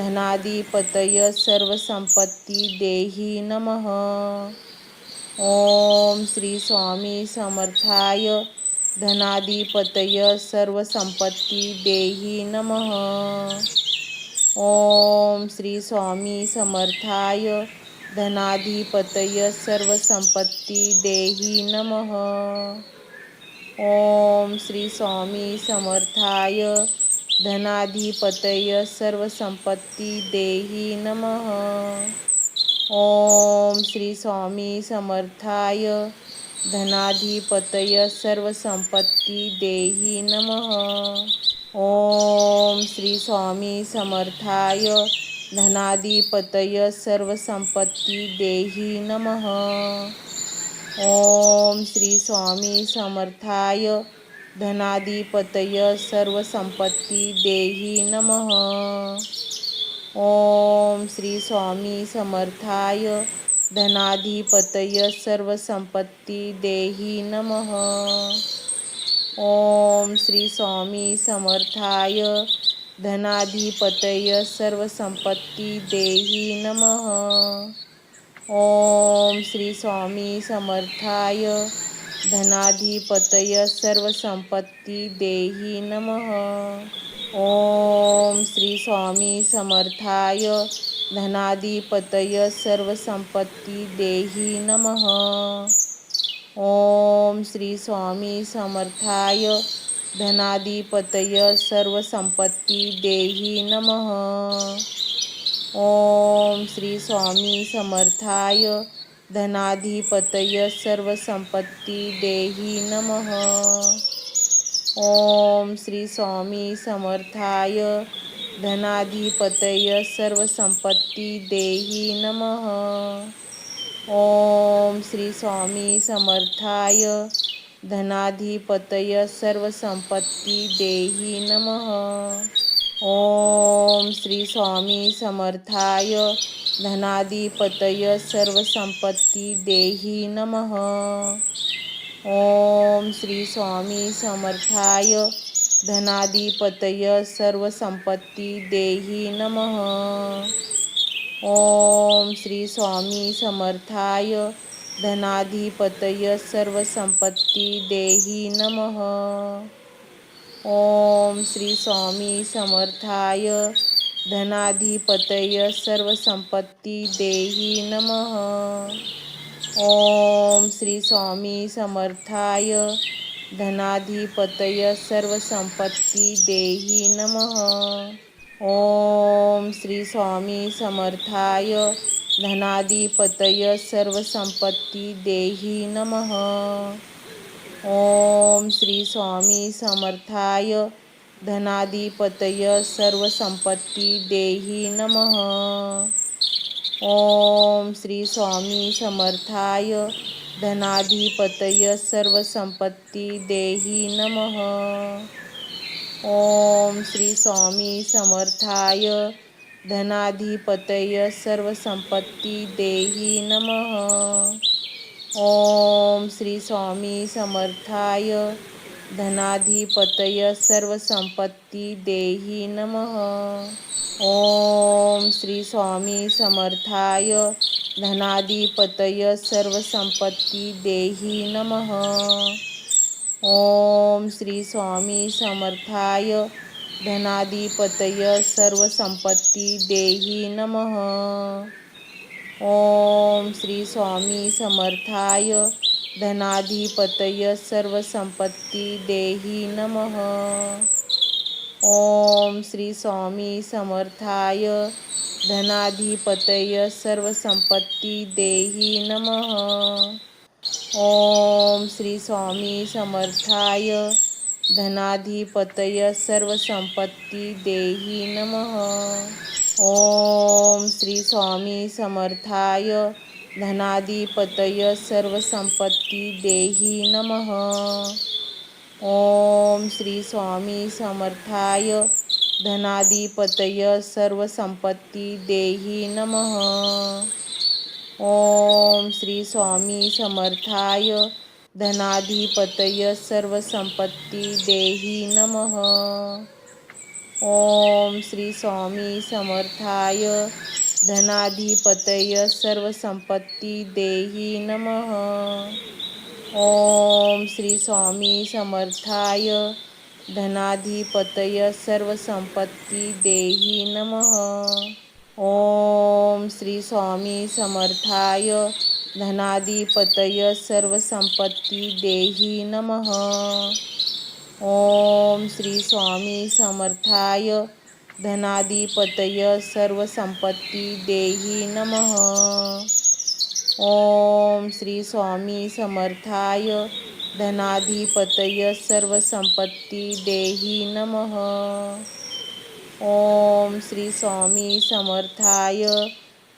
धनाधिपतय सर्वसंपत्ती देहि नमः. ओम श्री स्वामी समर्थाय. धनाधिपतय सर्वसंपत्ती देहि नमः. ओम श्री स्वामी समर्थाय. धनाधिपतय सर्वसंपत्ती देहि नमः. ओम श्री स्वामी समर्थाय. धनाधिपतय सर्वसंपत्ती देहि नमः. ओम श्री स्वामी समर्थाय. धनाधिपतय सर्वसंपत्ती देहि नमः. ओम श्री स्वामी समर्थाय. धनाधिपतय सर्वसंपत्ती देहि नमः. ओम श्री स्वामी समर्थाय धनाधिपतय सर्वसंपत्ती देही नमः. ओम श्री स्वामी समर्थाय धनाधिपतय सर्वसंपत्ती देही नमः. ओम श्री स्वामी समर्थाय धनाधिपतय सर्वसंपत्ती देही नमः. ओम श्री स्वामी समर्थाय धनाधिपतय सर्वसंपत्ती देही नमः. ओम श्री स्वामी समर्थाय धनाधिपतय सर्वसंपत्ती देही नमः. ओम श्री स्वामी समर्थाय धनाधिपतय सर्वसंपत्ती देही नमः. ओम श्री स्वामी समर्थाय धनाधिपतय सर्वसंपत्ती देही नमः. ओम श्री स्वामी समर्थाय धनाधिपतय सर्वसंपत्ती देही नमः. ओम श्री स्वामी समर्थाय धनाधिपतय सर्वसंपत्ती देही नमः. ओम श्री स्वामी समर्थाय धनाधिपतय सर्वसंपत्ती देही नमः. ओम श्री स्वामी समर्थाय धनाधिपतय सर्वसंपत्ती देही नमः. ओम श्री स्वामी समर्थाय धनाधिपतय सर्वसंपत्ती देही नमः. ओम श्री स्वामी समर्थाय धनाधिपतय सर्वसंपत्ती देही नमः. ओम श्री स्वामी समर्थाय धनाधिपतय सर्वसंपत्ती देही नमः. ओम श्री स्वामी समर्थाय धनाधिपतय सर्वसंपत्ती देही नमः. ओम श्री स्वामी समर्थाय धनाधिपतय सर्वसंपत्ती देही नमः. ओम श्री स्वामी समर्थाय धनाधिपतय सर्वसंपत्ती देही नमः. ओम श्री स्वामी समर्थाय धनाधिपतय सर्वसंपत्ती देही नमः. ओम श्री स्वामी समर्थाय धनाधिपतय सर्वसंपत्ती देही नमः. ओम श्री स्वामी समर्थाय धनाधिपतय सर्वसंपत्ती देही नमः. ओम श्री स्वामी समर्थाय धनाधिपतय सर्वसंपत्ती देही नमः. ओम श्री स्वामी समर्थाय धनाधिपतय सर्वसंपत्ती देही नमः. ओम श्री स्वामी समर्थाय धनाधिपतय सर्वसंपत्ती देही नमः. ओम श्री स्वामी समर्थाय धनाधिपतय सर्वसंपत्ती देही नमः. ओम श्री स्वामी समर्थाय धनाधिपतय सर्वसंपत्ती देही नमः. ओम श्री स्वामी समर्थाय धनाधिपतय सर्वसंपत्ती देही नमः. ओम श्री स्वामी समर्थाय धनाधिपतय सर्वसंपत्ती देही नमः. ओम श्री स्वामी समर्थाय धनाधिपतय सर्वसंपत्ती देही नमः. ओम श्री स्वामी समर्थाय धनाधिपतय सर्वसंपत्ती देही नमः. ओम श्री स्वामी समर्थाय धनाधिपतय सर्वसंपत्ती देही नमः. ओम श्री स्वामी समर्थाय धनाधिपतय सर्वसंपत्ती देही नमः. ओम श्री स्वामी समर्थाय धनाधिपतय सर्वसंपत्ती देही नमः. ओम श्री स्वामी समर्थाय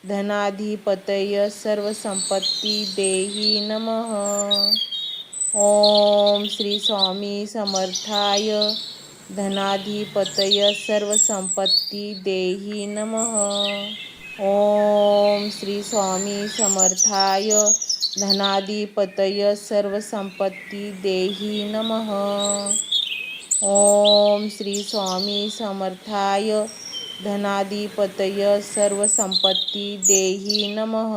धनाधिपतय सर्वसंपत्ती देहि नमः. ओम श्री स्वामी समर्थाय. धनाधिपतय सर्वसंपत्ती देहि नमः. ओम श्री स्वामी समर्थाय. धनाधिपतय सर्वसंपत्ती देहि नमः. ओम श्री स्वामी समर्थाय. धनाधिपतय सर्वसंपत्ती देहि नमः.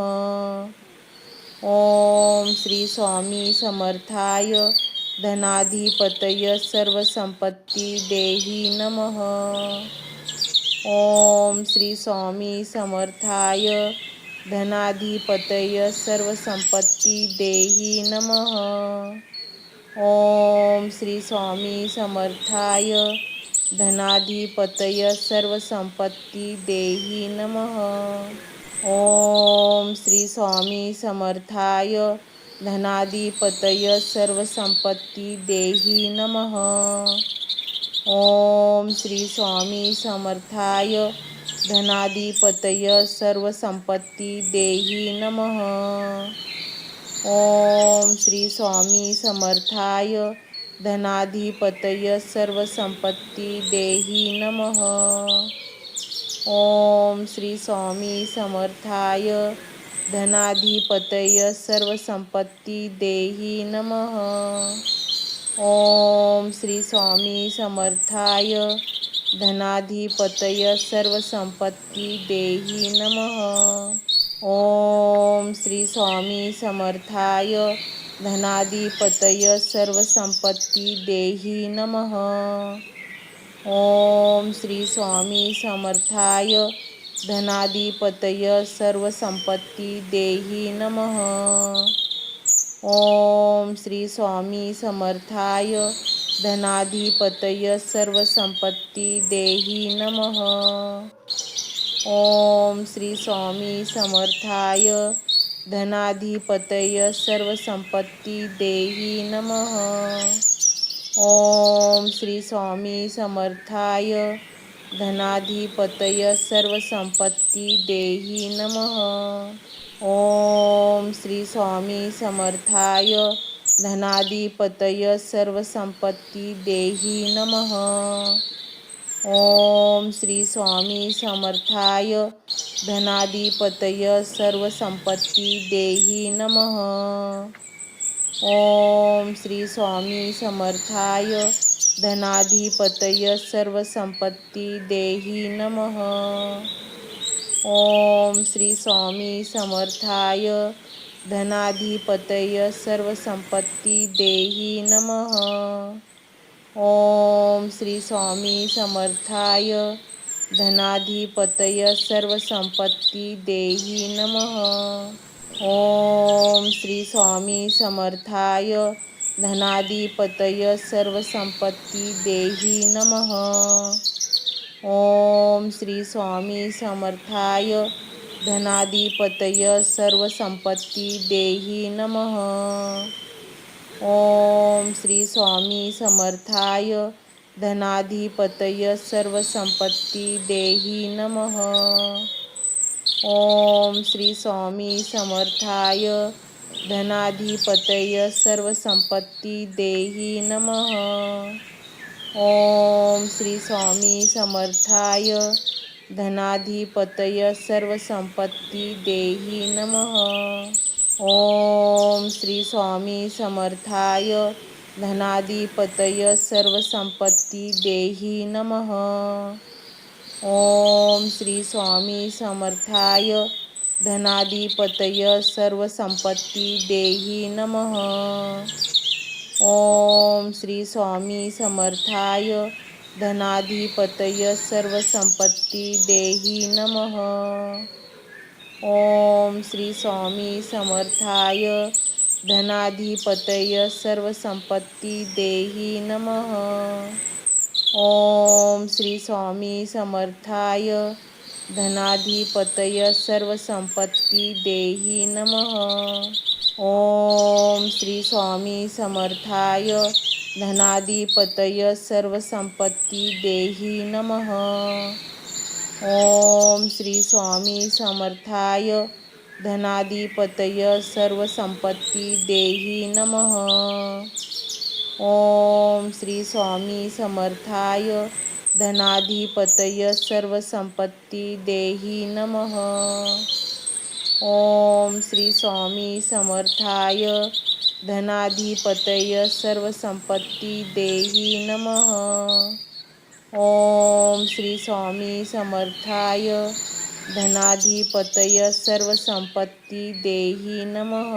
ओम श्री स्वामी समर्थाय. धनाधिपतय सर्वसंपत्ती देहि नमः. ओम श्री स्वामी समर्थाय. धनाधिपतय सर्वसंपत्ती देहि नमः. ओम श्री स्वामी समर्थाय. धनाधिपतय सर्वसंपत्ती देहि नमः. ओम श्री स्वामी समर्थाय. धनाधिपतय सर्वसंपत्ती देहि नमः. ओम श्री स्वामी समर्थाय. धनाधिपतय सर्वसंपत्ती देहि नमः. ओम श्री स्वामी समर्थाय. धनाधिपतय सर्वसंपत्ती देहि नमः. ओम श्री स्वामी समर्थाय. धनाधिपतय सर्वसंपत्ती देहि नमः. ओम श्री स्वामी समर्थाय. धनाधिपतय सर्वसंपत्ती देहि नमः. ओम श्री स्वामी समर्थाय. धनाधिपतय सर्वसंपत्ती देहि नमः. ओम श्री स्वामी समर्थाय. धनाधिपतय सर्वसंपत्ती देहि नमः. ओम श्री स्वामी समर्थाय. धनाधिपतय सर्वसंपत्ती देहि नमः. ओम श्री स्वामी समर्थाय. धनाधिपतय सर्वसंपत्ती देहि नमः. ओम श्री स्वामी समर्थाय. धनाधिपतय सर्वसंपत्ती देहि नमः. ओम श्री स्वामी समर्थाय. धनाधिपतय सर्वसंपत्ती देहि नमः. ओम श्री स्वामी समर्थाय. धनाधिपतय सर्वसंपत्ती देहि नमः. ओम श्री स्वामी समर्थाय. धनाधिपतय सर्वसंपत्ती देहि नमः. ओम श्री स्वामी समर्थाय. धनाधिपतय सर्वसंपत्ती देहि नमः. ओम श्री स्वामी समर्थाय. धनाधिपतय सर्वसंपत्ती देहि नमः. ओम श्री स्वामी समर्थाय. धनाधिपतय सर्वसंपत्ती देहि नमः. ओम श्री स्वामी समर्थाय. धनाधिपतय सर्वसंपत्ती देहि नमः. ओम श्री स्वामी समर्थाय. धनाधिपतय सर्वसंपत्ती देहि नमः. ओम श्री स्वामी समर्थाय. धनाधिपतय सर्वसंपत्ती देहि नमः. ओम श्री स्वामी समर्थाय. धनाधिपतय सर्वसंपत्ती देहि नमः. ओम श्री स्वामी समर्थाय. धनाधिपतय सर्वसंपत्ती देहि नमः. ओम श्री स्वामी समर्थाय. धनाधिपतय सर्वसंपत्ती देहि नमः. ओम श्री स्वामी समर्थाय. धनाधिपतय सर्वसंपत्ती देहि नमः. ओम श्री स्वामी समर्थाय. धनाधिपतय सर्वसंपत्ती देहि नमः. ओम श्री स्वामी समर्थाय. धनाधिपतय सर्वसंपत्ती देहि नमः. ओम श्री स्वामी समर्थाय. धनाधिपतय सर्वसंपत्ती देहि नमः. ओम श्री स्वामी समर्थाय धनाधिपतय सर्वसंपत्ती देही नमः। ओम श्री स्वामी समर्थाय धनाधिपतय सर्वसंपत्ती देही नमः। ओम श्री स्वामी समर्थाय धनाधिपतय सर्वसंपत्ती देही नमः। ओम श्री स्वामी समर्थाय धनाधिपतय सर्वसंपत्ती देही नमः।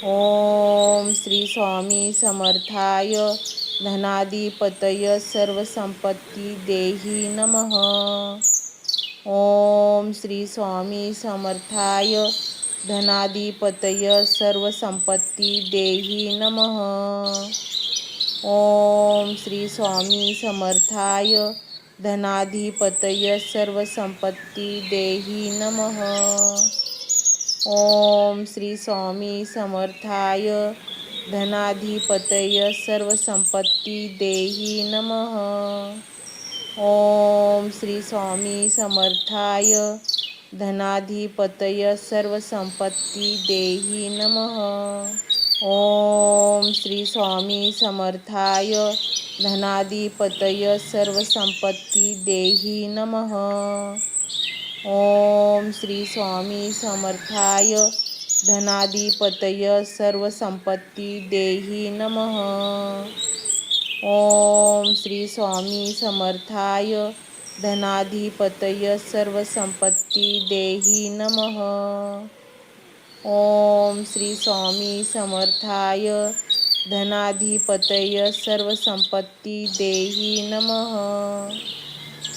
ओम श्री स्वामी समर्थाय धनाधिपतय सर्वसंपत्ती देही नमः। ओम श्री स्वामी समर्थाय धनाधिपतय सर्वसंपत्ती देही नमः। ओम श्री स्वामी समर्थाय धनाधिपतय सर्वसंपत्ती देही नमः। ओम श्री स्वामी समर्थाय धनाधिपतय सर्वसंपत्ती देही नमः। ओम श्री स्वामी समर्थाय धनाधिपतय सर्वसंपत्ती देही नमः। ओम श्री स्वामी समर्थाय धनाधिपतय सर्वसंपत्ती देही नमः। ओम श्री स्वामी समर्थाय धनाधिपतय सर्वसंपत्ती देही नमः। ओम श्री स्वामी समर्थाय धनाधिपतय सर्वसंपत्ती देही नमः। ओम श्री स्वामी समर्थाय धनाधिपतय सर्वसंपत्ती देही नमः।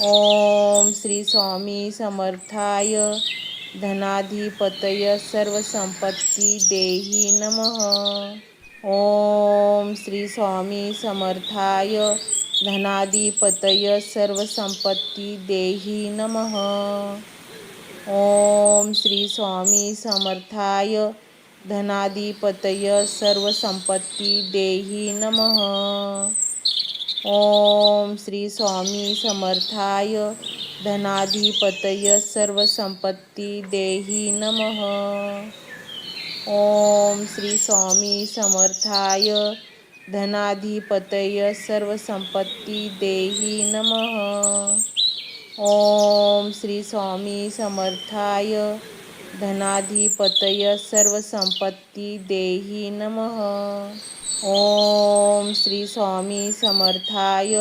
ओम श्री स्वामी समर्थाय धनाधिपतय सर्वसंपत्ती देही नमः। ओम श्री स्वामी समर्थाय धनाधिपतय सर्वसंपत्ती देही नमः। ओम श्री स्वामी समर्थाय धनाधिपतय सर्वसंपत्ती देही नमः। ओम श्री स्वामी समर्थाय धनाधिपतय सर्वसंपत्ती देही नमः। ओम श्री स्वामी समर्थाय धनाधिपतय सर्वसंपत्ती देही नमः। ओम श्री स्वामी समर्थाय धनाधिपतय सर्वसंपत्ती देही नमः। ओम श्री स्वामी समर्थाय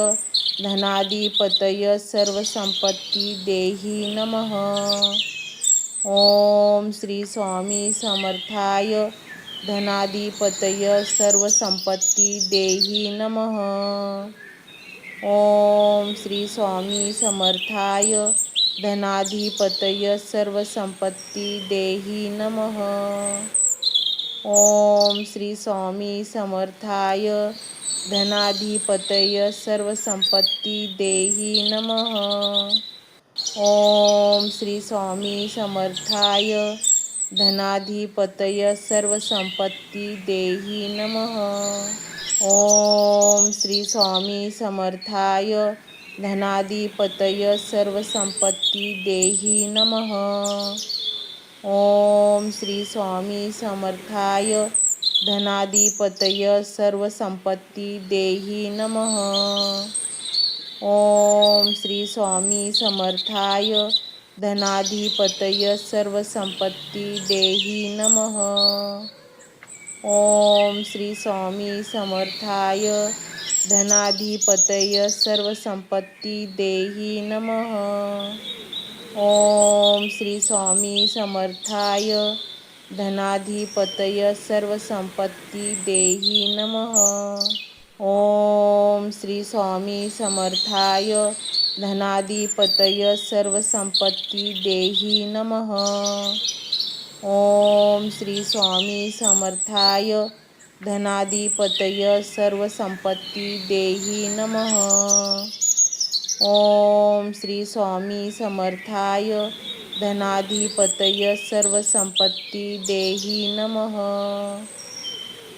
धनाधिपतय सर्वसंपत्ती देही नमः। ओम श्री स्वामी समर्थाय धनाधिपतय सर्वसंपत्ती देही नमः। ओम श्री स्वामी समर्थाय धनाधिपतय सर्वसंपत्ती देही नमः। ओम श्री स्वामी समर्थाय धनाधिपतय सर्वसंपत्ती देही नमः। ओम श्री स्वामी समर्थाय धनाधिपतय सर्वसंपत्ती देही नमः। ओम श्री स्वामी समर्थाय धनाधिपतय सर्वसंपत्ती देही नमः। ओम श्री स्वामी समर्थाय धनाधिपतय सर्वसंपत्ती देही नमः। ओम श्री स्वामी समर्थाय धनाधिपतय सर्वसंपत्ती देही नमः। ओम श्री स्वामी समर्थाय धनाधिपतय सर्वसंपत्ती देही नमः। ओम श्री स्वामी समर्थाय धनाधिपतय सर्वसंपत्ती देही नमः। ओम श्री स्वामी समर्थाय धनाधिपतय सर्वसंपत्ती देही नमः। ओम श्री स्वामी समर्थाय धनाधिपतय सर्वसंपत्ती देही नमः। ओम श्री स्वामी समर्थाय धनाधिपतय सर्वसंपत्ती देही नमः।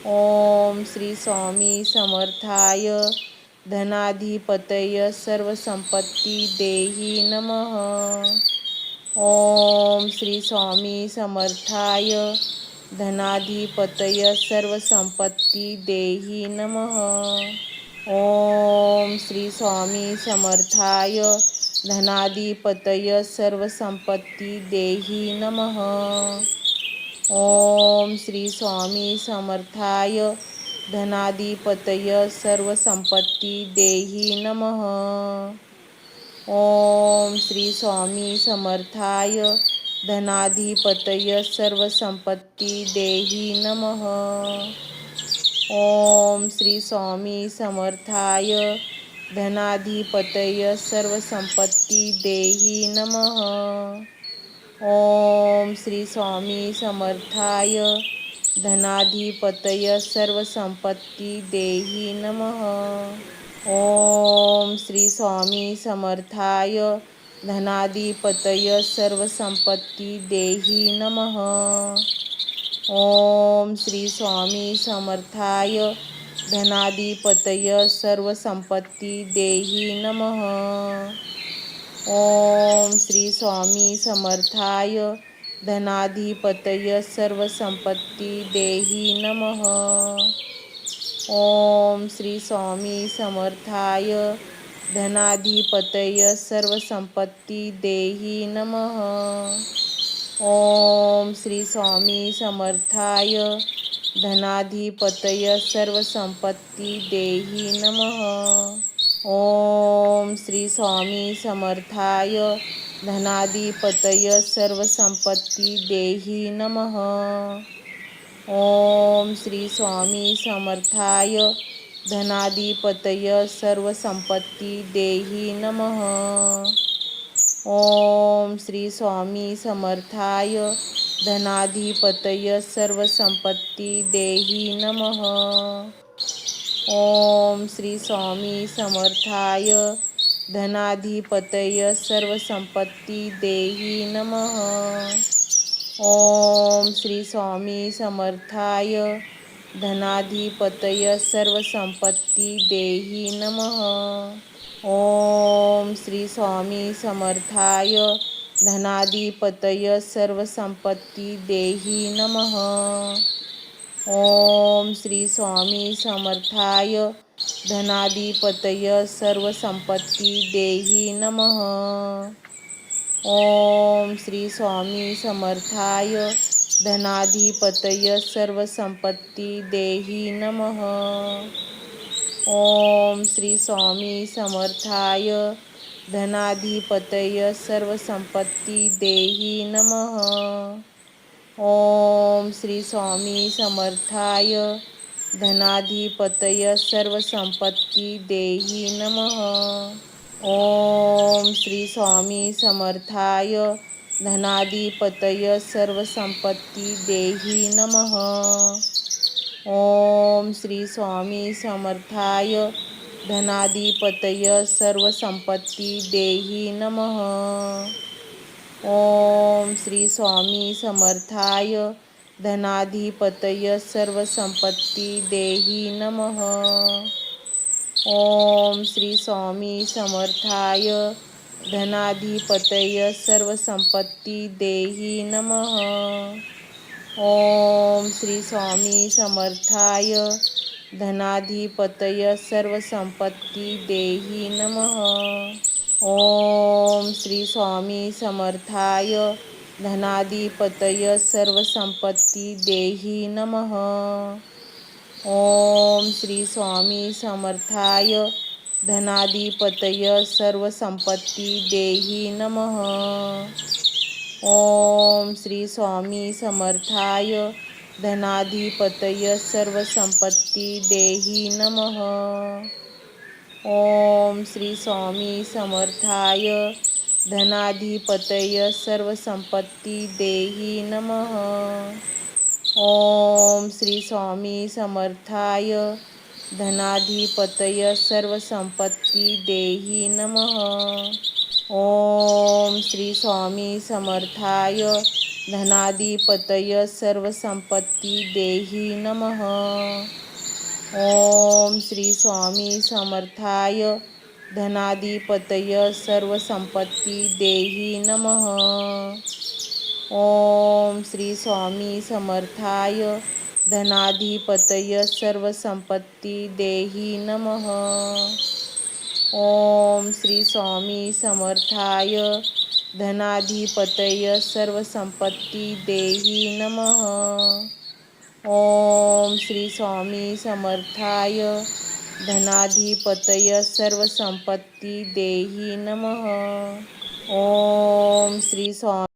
ओम श्री स्वामी समर्थाय धनाधिपतय सर्वसंपत्ती देहि नमः. ओम श्री स्वामी समर्थाय धनाधिपतय सर्वसंपत्ती देहि नमः. ओम श्री स्वामी समर्थाय धनाधिपतय सर्वसंपत्ती देहि नमः. ओम श्री स्वामी समर्थाय धनाधिपतय सर्वसंपत्ती देहि नमः. ओम श्री स्वामी समर्थाय धनाधिपतय सर्वसंपत्ती देहि नमः. ओम श्री स्वामी समर्थाय धनाधिपतय सर्वसंपत्ती देहि नमः. ओम श्री स्वामी समर्थाय धनाधिपतय सर्वसंपत्ती देहि नमः. ओम श्री स्वामी समर्थाय धनाधिपतय सर्वसंपत्ती देहि नमः. ओम श्री स्वामी समर्थाय धनाधिपतय सर्वसंपत्ती देहि नमः. ओम श्री स्वामी समर्थाय धनाधिपतय सर्वसंपत्ती देहि नमः. ओम श्री स्वामी समर्थाय धनाधिपतय सर्वसंपत्ती देहि नमः. ओम श्री स्वामी समर्थाय धनाधिपतय सर्वसंपत्ती देहि नमः. ओम श्री स्वामी समर्थाय धनाधिपतय सर्वसंपत्ती देहि नमः. ओम श्री स्वामी समर्थाय धनाधिपतय सर्वसंपत्ती देहि नमः. ओम श्री स्वामी समर्थाय धनाधिपतय सर्वसंपत्ती देहि नमः. ओम श्री स्वामी समर्थाय धनाधिपतय सर्वसंपत्ती देहि नमः. ओम श्री स्वामी समर्थाय धनाधिपतय सर्वसंपत्ती देहि नमः. ओम श्री स्वामी समर्थाय धनाधिपतय सर्वसंपत्ती देहि नमः. ओम श्री स्वामी समर्थाय धनाधिपतय सर्वसंपत्ती देहि नमः. ओम श्री स्वामी समर्थाय धनाधिपतय सर्वसंपत्ती देहि नमः. ओम श्री स्वामी समर्थाय धनाधिपतय सर्वसंपत्ती देहि नमः. ओम श्री स्वामी समर्थाय धनाधिपतय सर्वसंपत्ती देहि नमः. ओम श्री स्वामी समर्थाय धनाधिपतय सर्वसंपत्ती देहि नमः. ओम श्री स्वामी समर्थाय धनाधिपतय सर्वसंपत्ती देहि नमः. ओम श्री स्वामी समर्थाय धनाधिपतय सर्वसंपत्ती देहि नमः. ओम श्री स्वामी समर्थाय धनाधिपतय सर्वसंपत्ती देहि नमः. ओम श्री स्वामी समर्थाय धनाधिपतय सर्वसंपत्ती देहि नमः. ओम श्री स्वामी समर्थाय धनाधिपतय सर्वसंपत्ती देहि नमः. ओम श्री स्वामी समर्थाय धनाधिपतय सर्वसंपत्ती देहि नमः. ओम श्री स्वामी समर्थाय धनाधिपतय सर्वसंपत्ती देहि नमः. ओम श्री स्वामी समर्थाय धनाधिपतय सर्वसंपत्ती देहि नमः. ओम श्री स्वामी समर्थाय धनाधिपतय सर्वसंपत्ती देहि नमः. ओम श्री स्वामी समर्थाय धनाधिपतय सर्वसंपत्ती देहि नमः. ओम श्री स्वामी समर्थाय धनाधिपतय सर्वसंपत्ती देही नमः. ओम श्री स्वामी समर्थाय धनाधिपतय सर्वसंपत्ती देही नमः. ओम श्री स्वामी समर्थाय धनाधिपतय सर्वसंपत्ती देही नमः. ओम श्री स्वामी समर्थाय धनाधिपतय सर्वसंपत्ती देही नमः. ओम श्री स्वामी